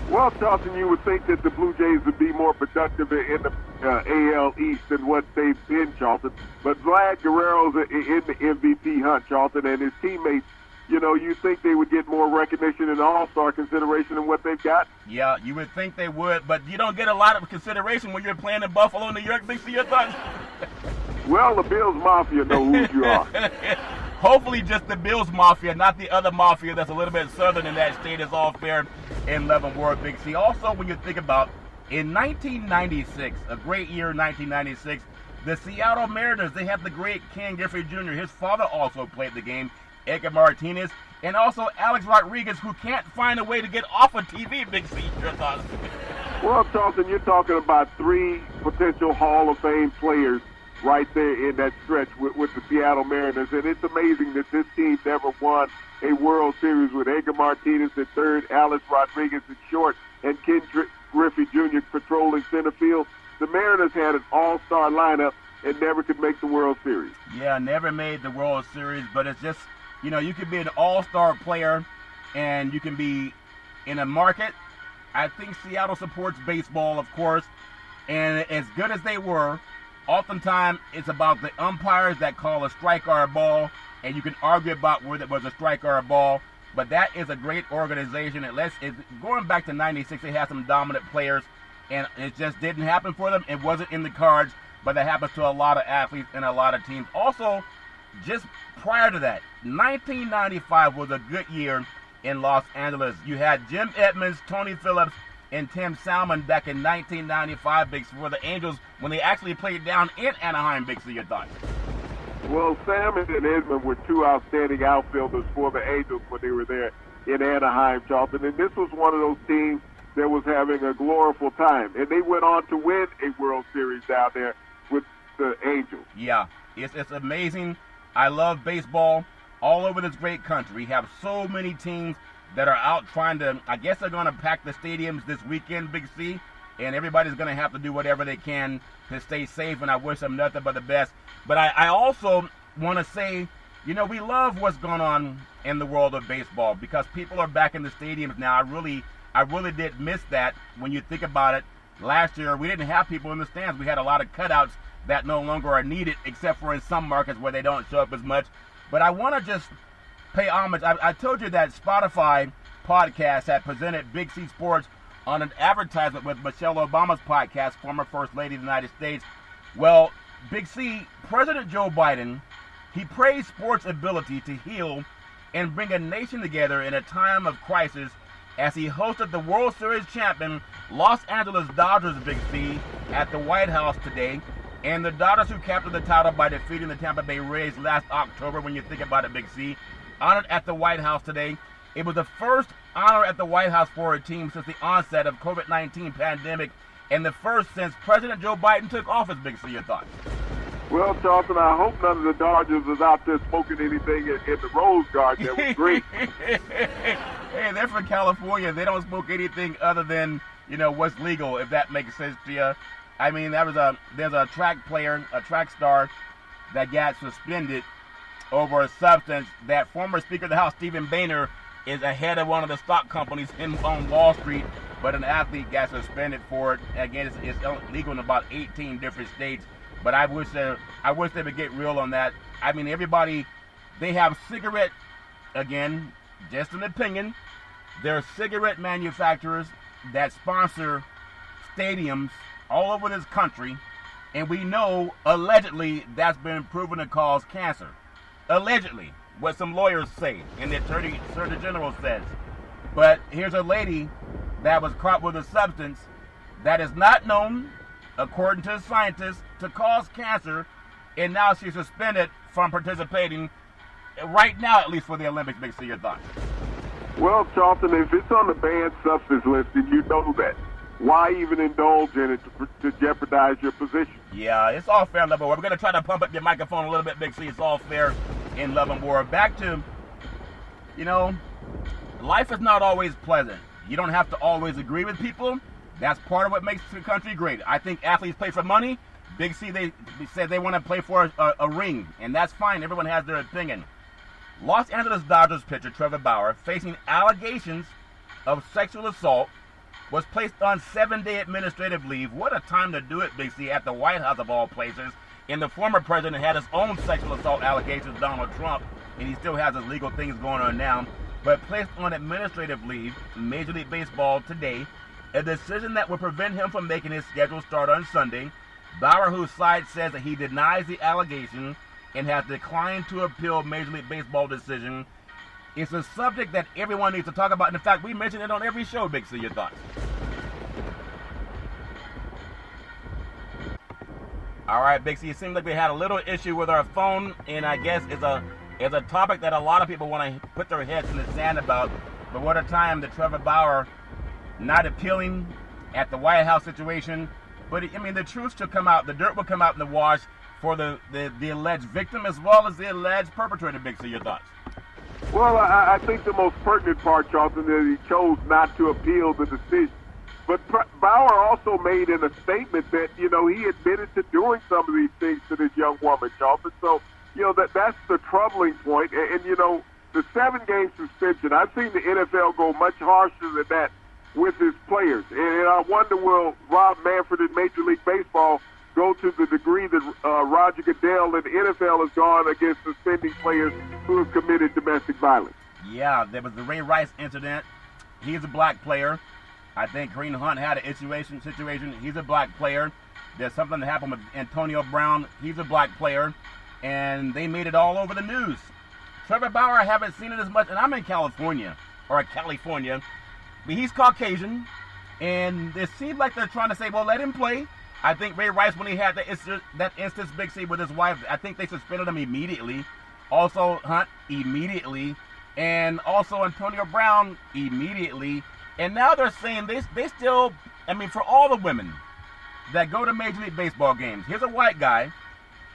Well, Charlton, you would think that the Blue Jays would be more productive in the AL East than what they've been, Charlton. But Vlad Guerrero's in the MVP hunt, Charlton, and his teammates, you know, you think they would get more recognition and all-star consideration than what they've got? Yeah, you would think they would, but you don't get a lot of consideration when you're playing in Buffalo, New York, Big C. Your thoughts? Well, the Bills Mafia know who you are. Hopefully just the Bills Mafia, not the other mafia that's a little bit southern in that state, is all fair in Leavenworth Ward, Big C. Also, when you think about in 1996, a great year, 1996, the Seattle Mariners, they had the great Ken Griffey Jr. His father also played the game, Edgar Martinez, and also Alex Rodriguez, who can't find a way to get off of TV, Big C. Your thoughts? Well, Charlton, you're talking about 3 potential Hall of Fame players right there in that stretch with the Seattle Mariners. And it's amazing that this team never won a World Series with Edgar Martinez at third, Alex Rodriguez at short, and Ken Griffey Jr. patrolling center field. The Mariners had an all-star lineup and never could make the World Series. Yeah, never made the World Series, but it's just, you know, you could be an all-star player and you can be in a market. I think Seattle supports baseball, of course, and as good as they were, oftentimes it's about the umpires that call a strike or a ball, and you can argue about whether it was a strike or a ball, but that is a great organization. Going back to 96, they had some dominant players, and it just didn't happen for them. It wasn't in the cards, but that happens to a lot of athletes and a lot of teams. Also, just prior to that, 1995 was a good year in Los Angeles. You had Jim Edmonds, Tony Phillips, and Tim Salmon back in 1995, Big C, for the Angels when they actually played down in Anaheim, Big C. Your thoughts? Well, Salmon and Edmond were 2 outstanding outfielders for the Angels when they were there in Anaheim, Charlton. And this was one of those teams that was having a glorious time. And they went on to win a World Series down there with the Angels. Yeah, it's amazing. I love baseball all over this great country. We have so many teams that are out trying to, I guess they're going to pack the stadiums this weekend, Big C, and everybody's going to have to do whatever they can to stay safe, and I wish them nothing but the best. But I also want to say, you know, we love what's going on in the world of baseball because people are back in the stadiums now. I really did miss that when you think about it. Last year, we didn't have people in the stands. We had a lot of cutouts that no longer are needed, except for in some markets where they don't show up as much. But I want to just pay homage. I told you that Spotify podcast had presented Big C Sports on an advertisement with Michelle Obama's podcast, former First Lady of the United States. Well, Big C, President Joe Biden, he praised sports' ability to heal and bring a nation together in a time of crisis as he hosted the World Series champion Los Angeles Dodgers, Big C, at the White House today. And the Dodgers, who captured the title by defeating the Tampa Bay Rays last October, when you think about it, Big C, honored at the White House today. It was the first honor at the White House for a team since the onset of COVID-19 pandemic, and the first since President Joe Biden took office, Big C. Your thoughts? Well, Charlton, I hope none of the Dodgers is out there smoking anything in the Rose Garden. That was great. Hey, they're from California. They don't smoke anything other than, you know, what's legal, if that makes sense to you. I mean, there's a track player, a track star, that got suspended over a substance that former Speaker of the House, Stephen Boehner, is ahead of one of the stock companies on Wall Street, but an athlete got suspended for it. Again, it's illegal in about 18 different states, but I wish they would get real on that. I mean, everybody, they have cigarette, again, just an opinion, there are cigarette manufacturers that sponsor stadiums all over this country, and we know, allegedly, that's been proven to cause cancer. Allegedly, what some lawyers say, and the Attorney General says. But here's a lady that was caught with a substance that is not known, according to scientists, to cause cancer, and now she's suspended from participating, right now at least, for the Olympics. Big C, your thoughts? Well, Charlton, if it's on the banned substance list, then you know that. Why even indulge in it to jeopardize your position? Yeah, it's all fair in Love and War. We're going to try to pump up your microphone a little bit, Big C. It's all fair in Love and War. Back to, you know, life is not always pleasant. You don't have to always agree with people. That's part of what makes the country great. I think athletes play for money. Big C, they said they want to play for a ring, and that's fine. Everyone has their opinion. Los Angeles Dodgers pitcher Trevor Bauer, facing allegations of sexual assault, was placed on 7-day administrative leave. What a time to do it, Big C, at the White House of all places. And the former president had his own sexual assault allegations, Donald Trump, and he still has his legal things going on now. But placed on administrative leave, Major League Baseball today, a decision that will prevent him from making his scheduled start on Sunday. Bauer, whose side says that he denies the allegation, and has declined to appeal Major League Baseball decision. It's a subject that everyone needs to talk about. In fact, we mention it on every show. Big C, your thoughts? All right, Big C, it seems like we had a little issue with our phone, and I guess it's a topic that a lot of people want to put their heads in the sand about. But what a time that Trevor Bauer not appealing at the White House situation. But, I mean, the truth should come out. The dirt will come out in the wash for the alleged victim as well as the alleged perpetrator. Big C, your thoughts? Well, I think the most pertinent part, Charlton, is he chose not to appeal the decision. But Bauer also made in a statement that, he admitted to doing some of these things to this young woman, Charlton. So, that's the troubling point. And the 7-game suspension, I've seen the NFL go much harsher than that with its players. And I wonder, will Rob Manfred in Major League Baseball go to the degree that Roger Goodell in the NFL has gone against suspending players who have committed domestic violence? Yeah, there was the Ray Rice incident. He's a black player. I think Kareem Hunt had an situation. He's a black player. There's something that happened with Antonio Brown. He's a black player. And they made it all over the news. Trevor Bauer, I haven't seen it as much. And I'm in California. But he's Caucasian. And it seems like they're trying to say, well, let him play. I think Ray Rice, when he had that instance, Big C, with his wife, I think they suspended him immediately. Also, Hunt, immediately. And also Antonio Brown, immediately. And now they're saying they still, for all the women that go to Major League Baseball games, here's a white guy,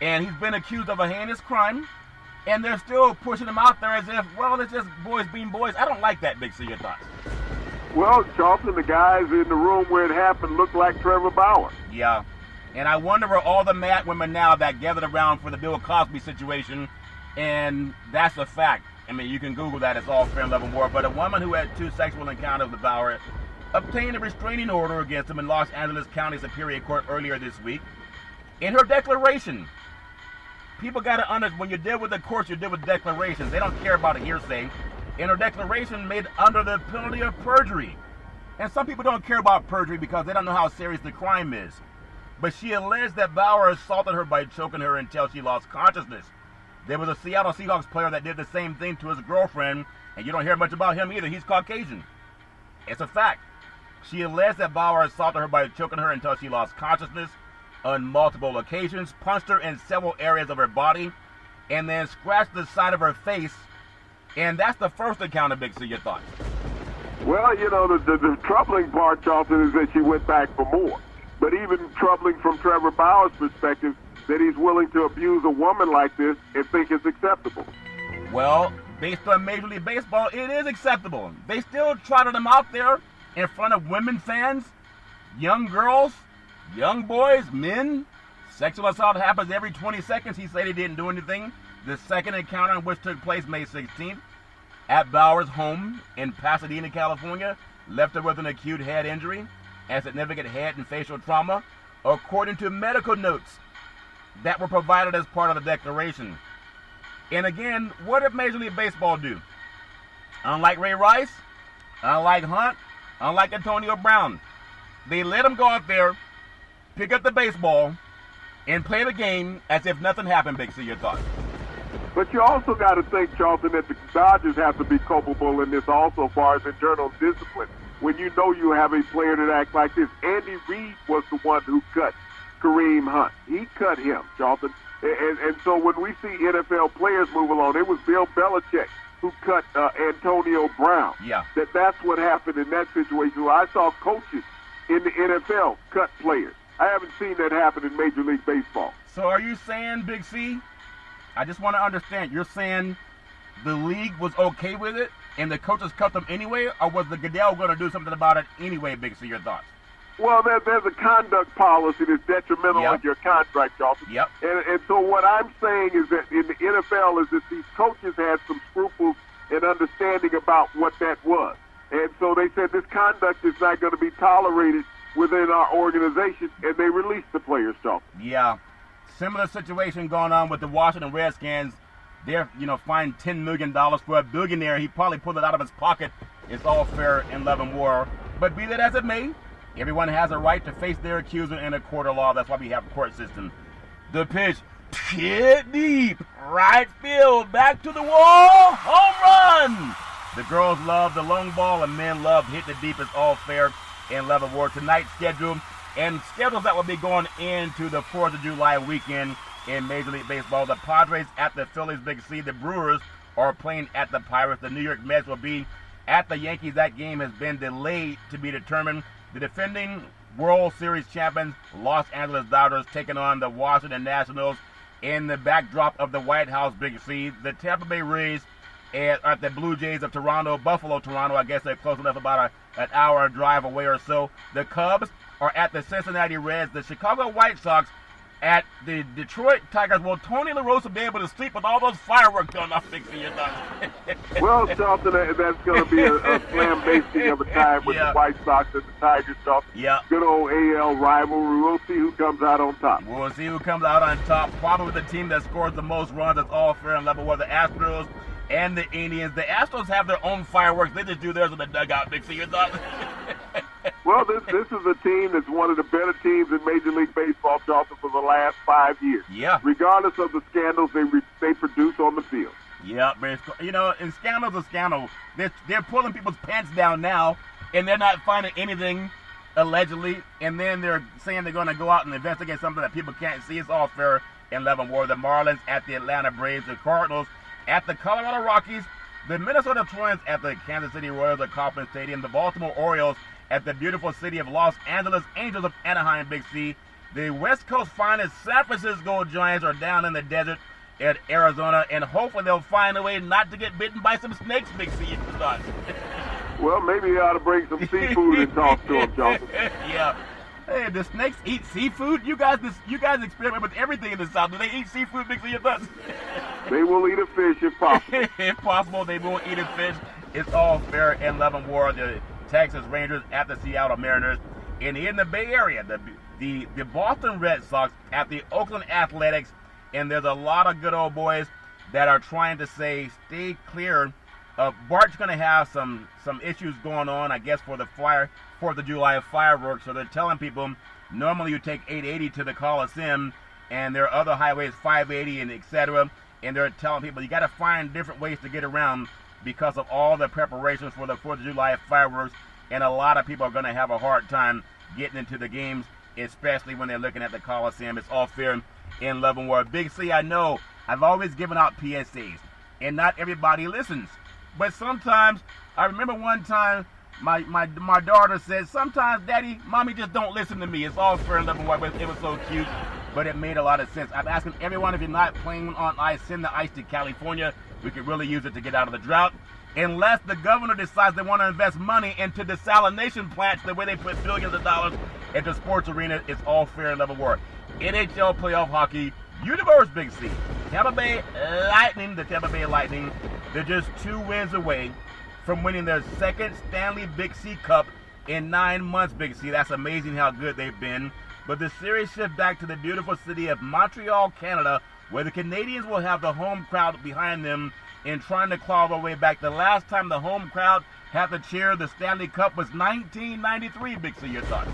and he's been accused of a heinous crime, and they're still pushing him out there as if, well, it's just boys being boys. I don't like that, Big C. Your thoughts? Well, Charlton, the guys in the room where it happened look like Trevor Bauer. Yeah, and I wonder where all the mad women now that gathered around for the Bill Cosby situation, and that's a fact. You can Google that. It's all fair and love and war. But a woman who had 2 sexual encounters with Bauer obtained a restraining order against him in Los Angeles County Superior Court earlier this week. In her declaration, people got to understand, when you deal with the courts, you deal with declarations. They don't care about a hearsay. In her declaration made under the penalty of perjury. And some people don't care about perjury because they don't know how serious the crime is. But she alleged that Bauer assaulted her by choking her until she lost consciousness. There was a Seattle Seahawks player that did the same thing to his girlfriend, and you don't hear much about him either. He's Caucasian. It's a fact. She alleged that Bauer assaulted her by choking her until she lost consciousness on multiple occasions, punched her in several areas of her body, and then scratched the side of her face. And that's the first encounter, Big C. Your thoughts? Well, the troubling part, Charlton, is that she went back for more. But even troubling from Trevor Bauer's perspective, that he's willing to abuse a woman like this and think it's acceptable. Well, based on Major League Baseball, it is acceptable. They still trotted him out there in front of women fans, young girls, young boys, men. Sexual assault happens every 20 seconds. He said he didn't do anything. The second encounter, which took place May 16th at Bauer's home in Pasadena, California, left her with an acute head injury and significant head and facial trauma, according to medical notes that were provided as part of the declaration. And again, what did Major League Baseball do? Unlike Ray Rice, unlike Hunt, unlike Antonio Brown, they let him go out there, pick up the baseball, and play the game as if nothing happened, Big C. Your thoughts? But you also got to think, Charlton, that the Dodgers have to be culpable in this also, as far as internal discipline. When you know you have a player that acts like this, Andy Reid was the one who cut Kareem Hunt. He cut him, Charlton. And so when we see NFL players move along, it was Bill Belichick who cut Antonio Brown. Yeah. That's what happened in that situation. I saw coaches in the NFL cut players. I haven't seen that happen in Major League Baseball. So are you saying, Big C, I just want to understand, you're saying the league was okay with it and the coaches cut them anyway, or was the Goodell going to do something about it anyway, Big C? Your thoughts? Well, there's a conduct policy that's detrimental on your contract, Charlton. Yep. And so what I'm saying is that in the NFL is that these coaches had some scruples and understanding about what that was. And so they said this conduct is not going to be tolerated within our organization, and they released the players, Charlton. Yeah. Similar situation going on with the Washington Redskins. They're, fined $10 million for a billionaire. He probably pulled it out of his pocket. It's all fair in love and war. But be that as it may, everyone has a right to face their accuser in a court of law. That's why we have a court system. The pitch. hit deep, right field, back to the wall, home run. The girls love the long ball and men love hit the deep. It's all fair in Love Award. Tonight's schedule and schedules that will be going into the 4th of July weekend in Major League Baseball. The Padres at the Phillies Big C. The Brewers are playing at the Pirates. The New York Mets will be at the Yankees. That game has been delayed to be determined. The defending World Series champions, Los Angeles Dodgers, taking on the Washington Nationals in the backdrop of the White House Big C. The Tampa Bay Rays at the Blue Jays of Toronto, Buffalo, Toronto. I guess they're close enough, about an hour drive away or so. The Cubs are at the Cincinnati Reds. The Chicago White Sox at the Detroit Tigers. Will Tony La Rosa be able to sleep with all those fireworks going off? Well, Charlton, that's going to be a slam-basting of a time with the White Sox and the Tigers, Charlton. Yeah. Good old AL rivalry. We'll see who comes out on top. We'll see who comes out on top. Probably the team that scores the most runs. It's all fair and level with the Astros and the Indians. The Astros have their own fireworks. They just do theirs in the dugout, Big C. Well, this is a team that's one of the better teams in Major League Baseball, Charlton, for the last 5 years. Yeah. Regardless of the scandals they produce on the field. Yeah, but and scandals are scandals. They're pulling people's pants down now, and they're not finding anything, allegedly, and then they're saying they're going to go out and investigate something that people can't see. It's all fair and level war. The Marlins at the Atlanta Braves, the Cardinals at the Colorado Rockies, the Minnesota Twins at the Kansas City Royals at Kauffman Stadium, the Baltimore Orioles at the beautiful city of Los Angeles, Angels of Anaheim, Big C. The West Coast finest San Francisco Giants are down in the desert at Arizona, and hopefully they'll find a way not to get bitten by some snakes, Big C. Well, maybe you ought to bring some seafood and talk to them, Johnson. Yeah. Hey, the snakes eat seafood? You guys experiment with everything in the South. Do they eat seafood, Big C? They will eat a fish if possible. If possible, they won't eat a fish. It's all fair and love and war. The Texas Rangers at the Seattle Mariners. And in the Bay Area, the Boston Red Sox at the Oakland Athletics. And there's a lot of good old boys that are trying to say, stay clear. Bart's going to have some issues going on, I guess, for the 4th of July fireworks. So they're telling people, normally you take 880 to the Coliseum, and there are other highways, 580 and etc. And they're telling people, you got to find different ways to get around because of all the preparations for the 4th of July fireworks. And a lot of people are going to have a hard time getting into the games, especially when they're looking at the Coliseum. It's all fair in love and war. Big C, I know I've always given out PSAs, and not everybody listens. But sometimes, I remember one time, my daughter said, sometimes, Daddy, Mommy just don't listen to me. It's all fair and love and war, but it was so cute, but it made a lot of sense. I'm asking everyone, if you're not playing on ice, send the ice to California. We could really use it to get out of the drought. Unless the governor decides they want to invest money into desalination plants, the way they put billions of dollars into sports arena, it's all fair and love and war. NHL playoff hockey, Universe Big C. Tampa Bay Lightning, they're just 2 wins away from winning their 2nd Stanley Big C Cup in 9 months, Big C. That's amazing how good they've been. But the series shifts back to the beautiful city of Montreal, Canada, where the Canadiens will have the home crowd behind them in trying to claw their way back. The last time the home crowd had to cheer the Stanley Cup was 1993, Big C. Your thoughts?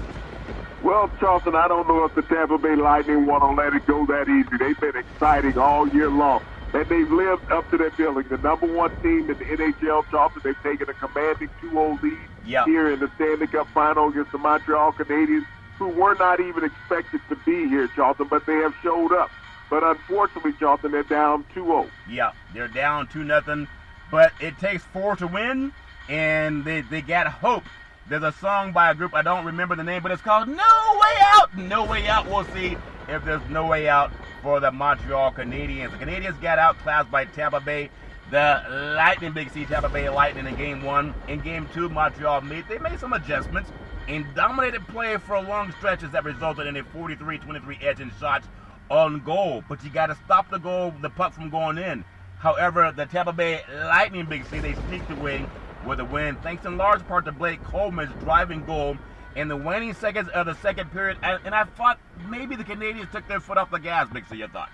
Well, Charlton, I don't know if the Tampa Bay Lightning want to let it go that easy. They've been exciting all year long, and they've lived up to their billing. The number 1 team in the NHL, Charlton, they've taken a commanding 2-0 lead here in the Stanley Cup final against the Montreal Canadiens, who were not even expected to be here, Charlton, but they have showed up. But unfortunately, Charlton, they're down 2-0. Yeah, they're down 2-0, but it takes 4 to win, and they got hope. There's a song by a group, I don't remember the name, but it's called No Way Out. No Way Out. We'll see if there's no way out for the Montreal Canadiens. The Canadiens got outclassed by Tampa Bay. The Lightning, Big C, Tampa Bay Lightning in Game 1. In Game 2, Montreal made some adjustments and dominated play for long stretches that resulted in a 43-23 edge in shots on goal. But you got to stop the puck from going in. However, the Tampa Bay Lightning, Big C, they sneaked away with a win, thanks in large part to Blake Coleman's driving goal in the waning seconds of the second period. And I thought maybe the Canadiens took their foot off the gas. Big C, your thoughts?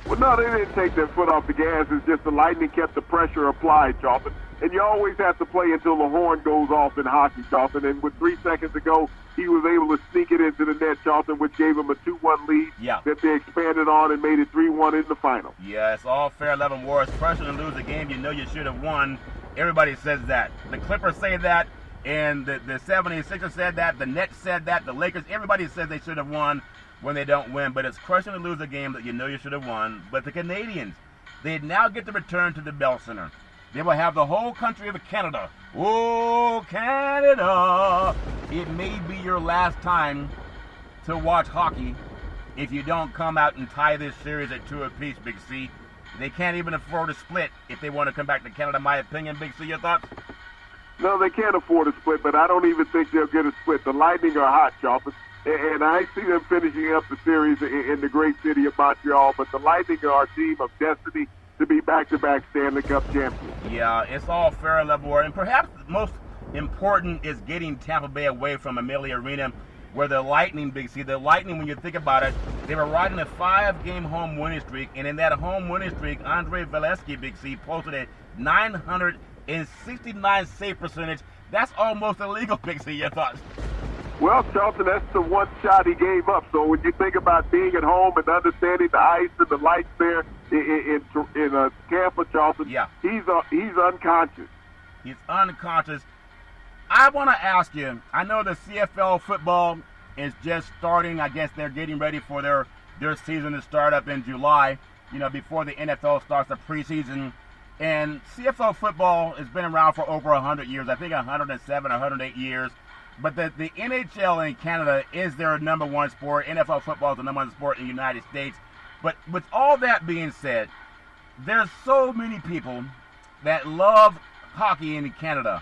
Well, no, they didn't take their foot off the gas. It's just the Lightning kept the pressure applied, Charlton. And you always have to play until the horn goes off in hockey, Charlton. And with 3 seconds to go, he was able to sneak it into the net, Charlton, which gave him a 2-1 lead that they expanded on and made it 3-1 in the final. Yeah, it's all fair, love, and war. It's pressure to lose a game you know you should have won. Everybody says that. The Clippers say that, and the 76ers said that, the Nets said that, the Lakers, everybody says they should have won when they don't win. But it's crushing to lose a game that you know you should have won. But the Canadians, they now get to return to the Bell Center. They will have the whole country of Canada. Oh, Canada! It may be your last time to watch hockey if you don't come out and tie this series at 2 apiece, Big C. They can't even afford a split if they want to come back to Canada, in my opinion. Big C, your thoughts? No, they can't afford a split, but I don't even think they'll get a split. The Lightning are hot, Charlton, and I see them finishing up the series in the great city of Montreal, but the Lightning are a team of destiny to be back-to-back Stanley Cup champions. Yeah, it's all fair and level. And perhaps most important is getting Tampa Bay away from Amalie Arena, where the Lightning, Big C, the Lightning, when you think about it, they were riding a 5-game home winning streak, and in that home winning streak, Andre Valesky, Big C, posted a 969 save percentage. That's almost illegal, Big C. Your thoughts? Well, Charlton, that's the one shot he gave up. So when you think about being at home and understanding the ice and the lights there in Tampa, Charlton, he's unconscious. He's unconscious. I want to ask you, I know the CFL football is just starting. I guess they're getting ready for their season to start up in July, before the NFL starts the preseason. And CFL football has been around for over 100 years, I think 107, 108 years. But the NHL in Canada is their number one sport. NFL football is the number one sport in the United States. But with all that being said, there's so many people that love hockey in Canada.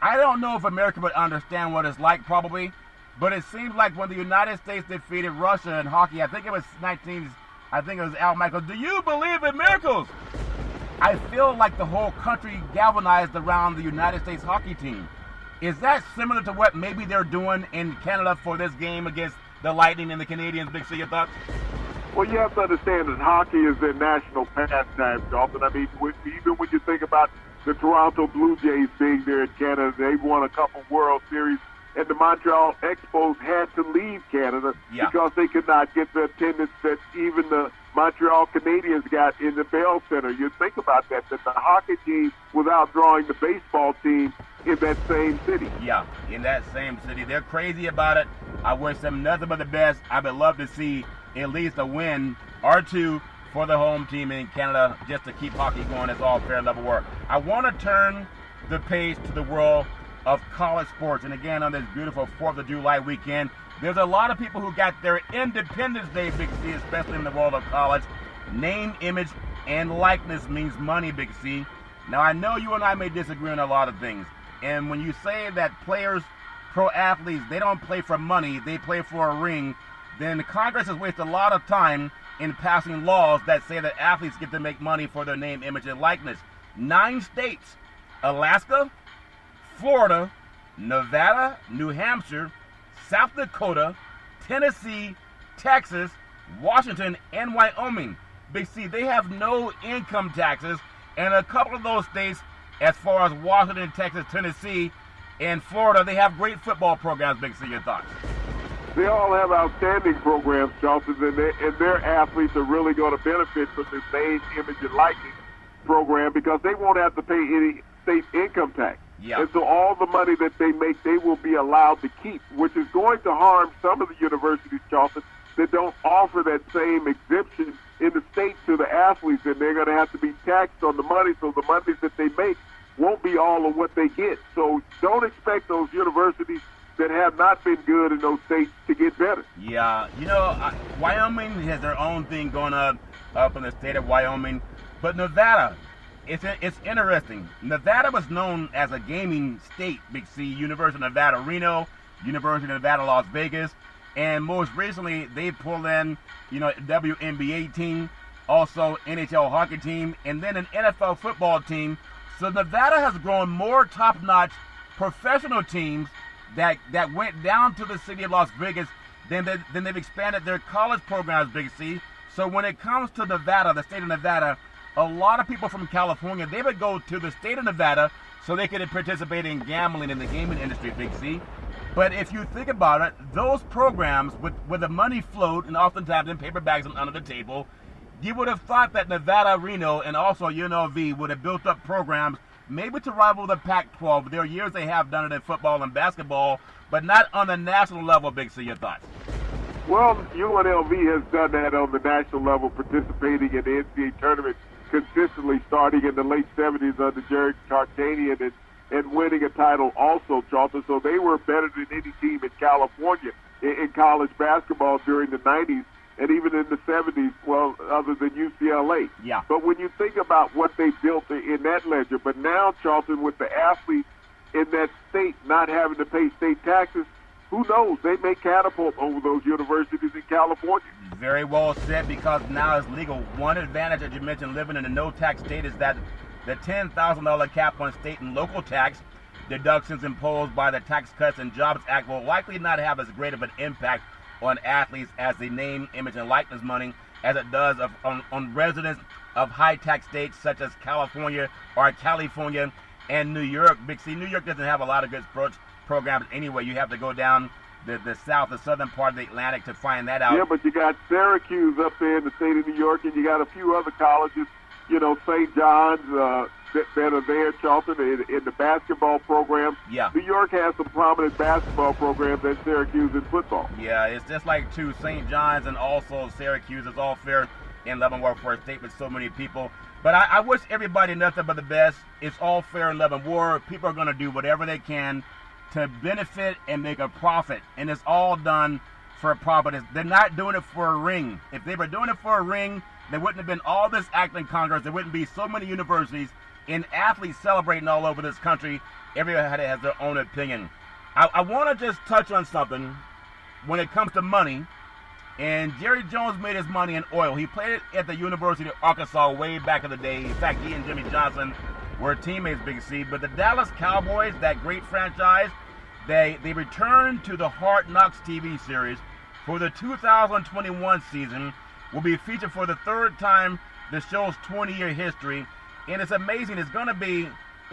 I don't know if America would understand what it's like, probably, but it seems like when the United States defeated Russia in hockey, I think it was Al Michaels. Do you believe in miracles? I feel like the whole country galvanized around the United States hockey team. Is that similar to what maybe they're doing in Canada for this game against the Lightning and the Canadians? Big C, your thoughts? Well, you have to understand that hockey is their national pastime, Dalton. I mean, even when you think about the Toronto Blue Jays being there in Canada, they've won a couple World Series, and the Montreal Expos had to leave Canada because they could not get the attendance that even the Montreal Canadiens got in the Bell Center. You think about that the hockey team was outdrawing the baseball team in that same city. Yeah, in that same city. They're crazy about it. I wish them nothing but the best. I would love to see at least a win or two for the home team in Canada just to keep hockey going. It's all fair level work. I want to turn the page to the world of college sports. And again, on this beautiful 4th of July weekend, there's a lot of people who got their Independence Day, Big C, especially in the world of college. Name, image, and likeness means money, Big C. Now, I know you and I may disagree on a lot of things. And when you say that players, pro athletes, they don't play for money, they play for a ring, then Congress has wasted a lot of time in passing laws that say that athletes get to make money for their name, image, and likeness. 9 states, Alaska, Florida, Nevada, New Hampshire, South Dakota, Tennessee, Texas, Washington, and Wyoming. Big C, they have no income taxes, and a couple of those states, as far as Washington, Texas, Tennessee, and Florida, they have great football programs. Big C, your thoughts? They all have outstanding programs, Charlton, and their athletes are really going to benefit from this name, image, and likeness program because they won't have to pay any state income tax. And so all the money that they make, they will be allowed to keep, which is going to harm some of the universities, Charlton, that don't offer that same exemption in the state to the athletes, and they're going to have to be taxed on the money, so the money that they make won't be all of what they get. So don't expect those universities that have not been good in those states to get better. Yeah, Wyoming has their own thing going on up in the state of Wyoming, but Nevada, it's interesting. Nevada was known as a gaming state, Big C, University of Nevada, Reno, University of Nevada, Las Vegas, and most recently they pulled in, WNBA team, also NHL hockey team, and then an NFL football team. So Nevada has grown more top-notch professional teams that went down to the city of Las Vegas than they've expanded their college programs, Big C. So when it comes to Nevada, the state of Nevada, a lot of people from California, they would go to the state of Nevada so they could participate in gambling in the gaming industry, Big C. But if you think about it, those programs with the money flowed and oftentimes in paper bags and under the table, you would have thought that Nevada, Reno, and also UNLV would have built up programs maybe to rival the Pac-12. There are years they have done it in football and basketball, but not on the national level, Big C. Your thoughts? Well, UNLV has done that on the national level, participating in the NCAA tournament consistently starting in the late 70s under Jerry Tarkanian and winning a title also, Charlton. So they were better than any team in California in college basketball during the 90s and even in the 70s, well, other than UCLA. Yeah. But when you think about what they built in that ledger, but now, Charlton, with the athletes in that state not having to pay state taxes, who knows? They may catapult over those universities in California. Very well said, because now it's legal. One advantage that you mentioned living in a no-tax state is that the $10,000 cap on state and local tax deductions imposed by the Tax Cuts and Jobs Act will likely not have as great of an impact on athletes as the name, image, and likeness money as it does on residents of high-tax states such as California and New York. Big C, New York doesn't have a lot of good sports programs anyway. You have to go down the southern part of the Atlantic to find that out. Yeah, but you got Syracuse up there in the state of New York, and you got a few other colleges, St. John's, that are there, Charlton, in the basketball program. Yeah. New York has some prominent basketball programs at Syracuse in football. Yeah, it's just like St. John's and also Syracuse. It's all fair in Leavenworth for a state with so many people. But I wish everybody nothing but the best. It's all fair in Leavenworth. People are going to do whatever they can to benefit and make a profit. And it's all done for a profit. They're not doing it for a ring. If they were doing it for a ring, there wouldn't have been all this act in Congress. There wouldn't be so many universities and athletes celebrating all over this country. Everybody has their own opinion. I want to just touch on something when it comes to money. And Jerry Jones made his money in oil. He played it at the University of Arkansas way back in the day. In fact, he and Jimmy Johnson were teammates, Big C. But the Dallas Cowboys, that great franchise, they returned to the Hard Knocks TV series for the 2021 season. Will be featured for the third time the show's 20-year history. And it's amazing. It's going to be,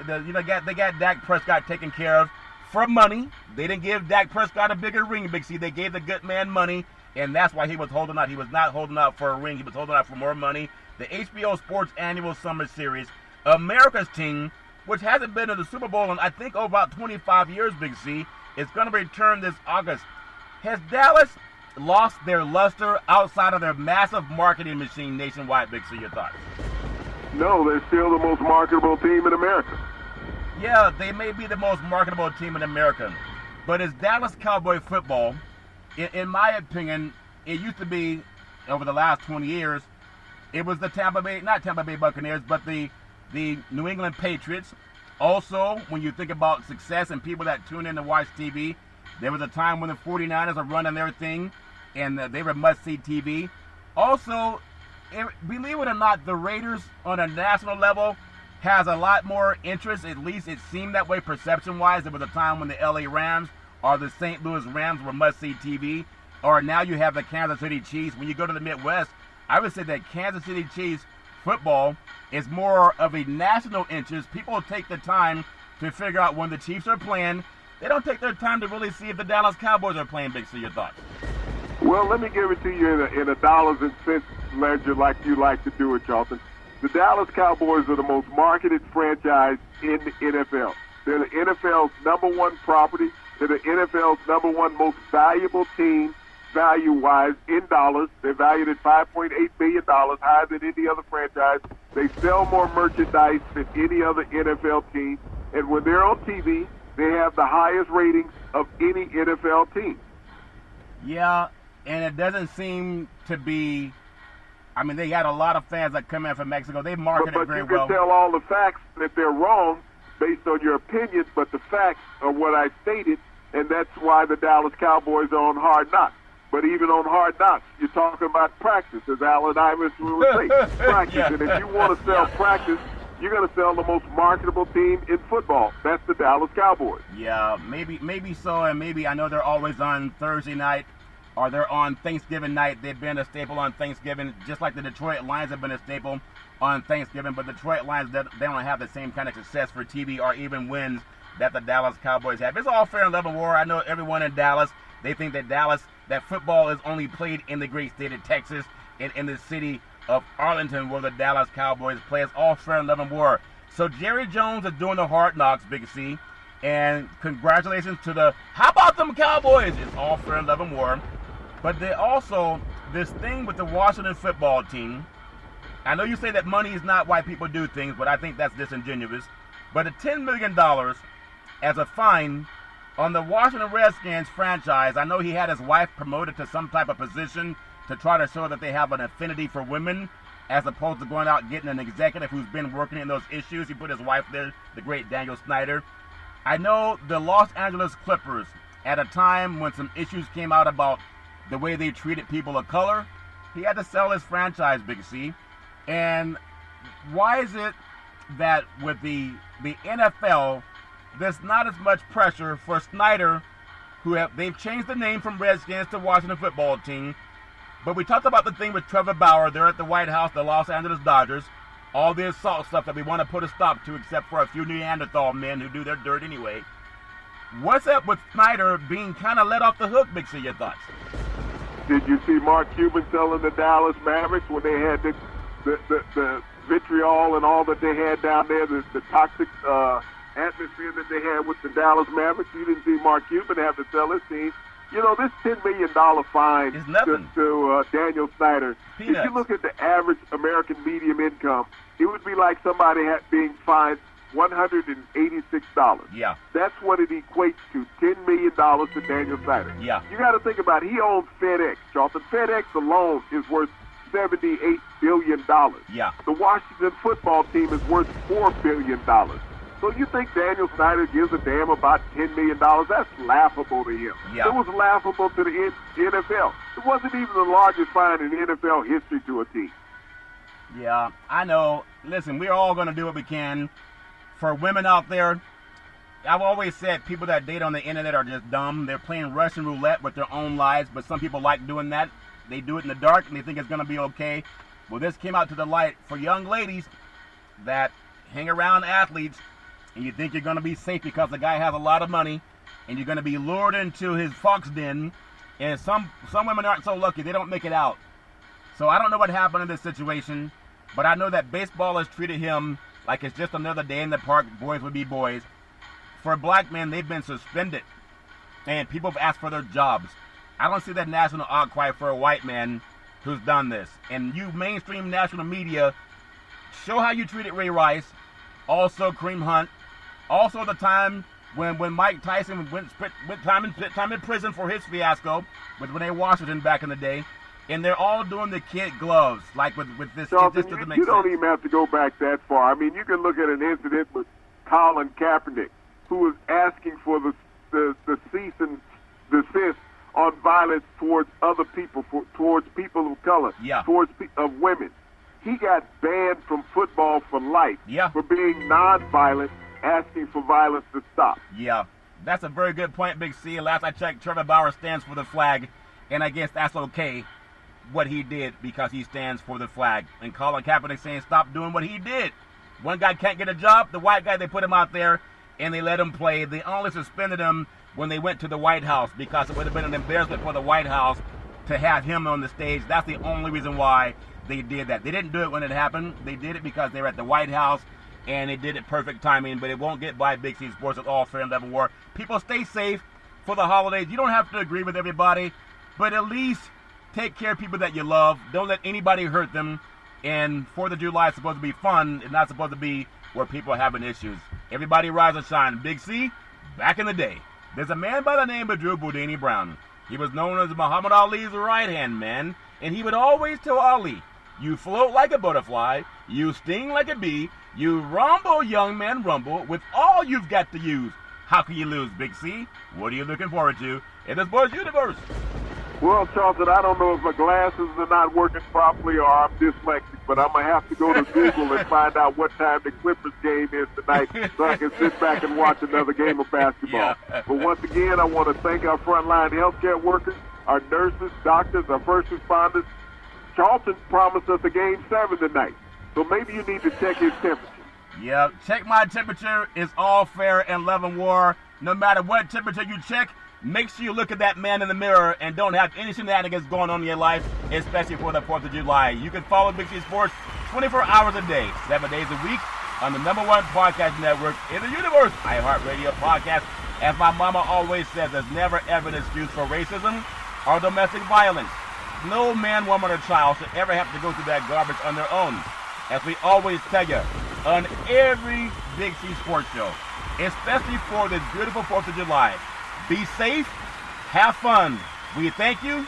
they got Dak Prescott taken care of for money. They didn't give Dak Prescott a bigger ring, Big C. They gave the good man money, and that's why he was holding out. He was not holding out for a ring. He was holding out for more money. The HBO Sports Annual Summer Series, America's team, which hasn't been to the Super Bowl in, I think, over about 25 years, Big C, is going to return this August. Has Dallas lost their luster outside of their massive marketing machine nationwide, Big C? Your thoughts? No, they're still the most marketable team in America. Yeah, they may be the most marketable team in America, but it's Dallas Cowboy football. In my opinion, it used to be, over the last 20 years, it was the not Tampa Bay Buccaneers, but the New England Patriots. Also, when you think about success and people that tune in to watch TV, there was a time when the 49ers are running their thing, and they were must-see TV. Also, believe it or not, the Raiders on a national level has a lot more interest. At least it seemed that way perception-wise. There was a time when the LA Rams or the St. Louis Rams were must-see TV. Or now you have the Kansas City Chiefs. When you go to the Midwest, I would say that Kansas City Chiefs football is more of a national interest. People take the time to figure out when the Chiefs are playing. They don't take their time to really see if the Dallas Cowboys are playing, Big C. Your thoughts? Well, let me give it to you in a dollars and cents ledger like you like to do it, Charlton. The Dallas Cowboys are the most marketed franchise in the NFL. They're the NFL's number one property. They're the NFL's number one most valuable team value-wise in dollars. They're valued at $5.8 billion, higher than any other franchise. They sell more merchandise than any other NFL team. And when they're on TV, they have the highest ratings of any NFL team. Yeah, and it doesn't seem to be, I mean, they got a lot of fans that come in from Mexico. They market it very well. But you can tell all the facts that they're wrong based on your opinion, but the facts are what I stated, and that's why the Dallas Cowboys are on Hard Knocks. But even on Hard Knocks, you're talking about practice, as Allen Iverson would say. Practice. Yeah. And if you want to sell practice, you're going to sell the most marketable team in football. That's the Dallas Cowboys. Yeah, maybe so, and maybe I know they're always on Thursday night or they're on Thanksgiving night. They've been a staple on Thanksgiving, just like the Detroit Lions have been a staple on Thanksgiving. But the Detroit Lions, they don't have the same kind of success for TV or even wins that the Dallas Cowboys have. It's all fair and level war. I know everyone in Dallas, they think that football is only played in the great state of Texas and in the city of Arlington where the Dallas Cowboys play. It's all fair and level war. So Jerry Jones is doing the Hard Knocks, Big C. And congratulations to how about them Cowboys? It's all fair and level war. But they also, this thing with the Washington football team, I know you say that money is not why people do things, but I think that's disingenuous. But a $10 million as a fine on the Washington Redskins franchise. I know he had his wife promoted to some type of position to try to show that they have an affinity for women, as opposed to going out and getting an executive who's been working in those issues. He put his wife there, the great Daniel Snyder. I know the Los Angeles Clippers, at a time when some issues came out about the way they treated people of color, he had to sell his franchise, Big C. And why is it that with the NFL, there's not as much pressure for Snyder, they've changed the name from Redskins to Washington Football Team. But we talked about the thing with Trevor Bauer. They're at the White House, the Los Angeles Dodgers. All the assault stuff that we want to put a stop to, except for a few Neanderthal men who do their dirt anyway. What's up with Snyder being kind of let off the hook, Big C? Your thoughts? Did you see Mark Cuban telling the Dallas Mavericks when they had the vitriol and all that they had down there, the toxic atmosphere that they had with the Dallas Mavericks? You didn't see Mark Cuban have to tell his team. You know, this $10 million fine to Daniel Snyder, Peanuts. If you look at the average American median income, it would be like somebody being fined $186. Yeah. That's what it equates to, $10 million to Daniel Snyder. Yeah. You got to think about it. He owns FedEx, Charlton. FedEx alone is worth $78 billion. Yeah. The Washington football team is worth $4 billion. So you think Daniel Snyder gives a damn about $10 million? That's laughable to him. Yeah. It was laughable to the NFL. It wasn't even the largest fine in NFL history to a team. Yeah, I know. Listen, we're all going to do what we can. For women out there, I've always said people that date on the internet are just dumb. They're playing Russian roulette with their own lives, but some people like doing that. They do it in the dark, and they think it's going to be okay. Well, this came out to the light for young ladies that hang around athletes, and you think you're going to be safe because the guy has a lot of money, and you're going to be lured into his fox den, and some women aren't so lucky. They don't make it out. So I don't know what happened in this situation, but I know that baseball has treated him like it's just another day in the park. Boys would be boys. For black men, they've been suspended, and people have asked for their jobs. I don't see that national outcry for a white man who's done this. And you mainstream national media, show how you treated Ray Rice, also Kareem Hunt, also the time when Mike Tyson went time in prison for his fiasco with Renee Washington back in the day. And they're all doing the kid gloves, like with this. Charlton, it just doesn't make you don't sense. even have to go back that far. I mean, you can look at an incident with Colin Kaepernick, who was asking for the cease and desist on violence towards other people, towards people of color, towards of women. He got banned from football for life for being nonviolent, asking for violence to stop. Yeah, that's a very good point, Big C. Last I checked, Trevor Bauer stands for the flag, and I guess that's okay, what he did, because he stands for the flag. And Colin Kaepernick saying stop doing what he did. One guy can't get a job, the white guy, they put him out there, and they let him play. They only suspended him when they went to the White House, because it would have been an embarrassment for the White House to have him on the stage. That's the only reason why they did that. They didn't do it when it happened. They did it because they were at the White House, and they did it perfect timing, but it won't get by Big C Sports. It's all fair and level war. People, stay safe for the holidays. You don't have to agree with everybody, but at least take care of people that you love. Don't let anybody hurt them. And 4th of July is supposed to be fun. It's not supposed to be where people are having issues. Everybody rise and shine. Big C, back in the day, there's a man by the name of Drew Boudini Brown. He was known as Muhammad Ali's right-hand man, and he would always tell Ali, you float like a butterfly, you sting like a bee, you rumble, young man, rumble, with all you've got to use. How can you lose, Big C? What are you looking forward to in the sports universe? Well, Charlton, I don't know if my glasses are not working properly or I'm dyslexic, but I'm going to have to go to Google and find out what time the Clippers game is tonight so I can sit back and watch another game of basketball. Yeah. But once again, I want to thank our frontline healthcare workers, our nurses, doctors, our first responders. Charlton promised us a Game 7 tonight, so maybe you need to check his temperature. Yeah, check my temperature is all fair in love and war. No matter what temperature you check, make sure you look at that man in the mirror and don't have any shenanigans going on in your life, especially for the 4th of July. You can follow Big C Sports 24 hours a day, 7 days a week on the #1 podcast network in the universe, iHeartRadio Podcast. As my mama always says, there's never ever an excuse for racism or domestic violence. No man, woman, or child should ever have to go through that garbage on their own. As we always tell you on every Big C Sports show, especially for this beautiful 4th of July, be safe, have fun. We thank you,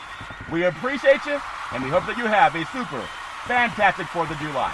we appreciate you, and we hope that you have a super fantastic 4th of July.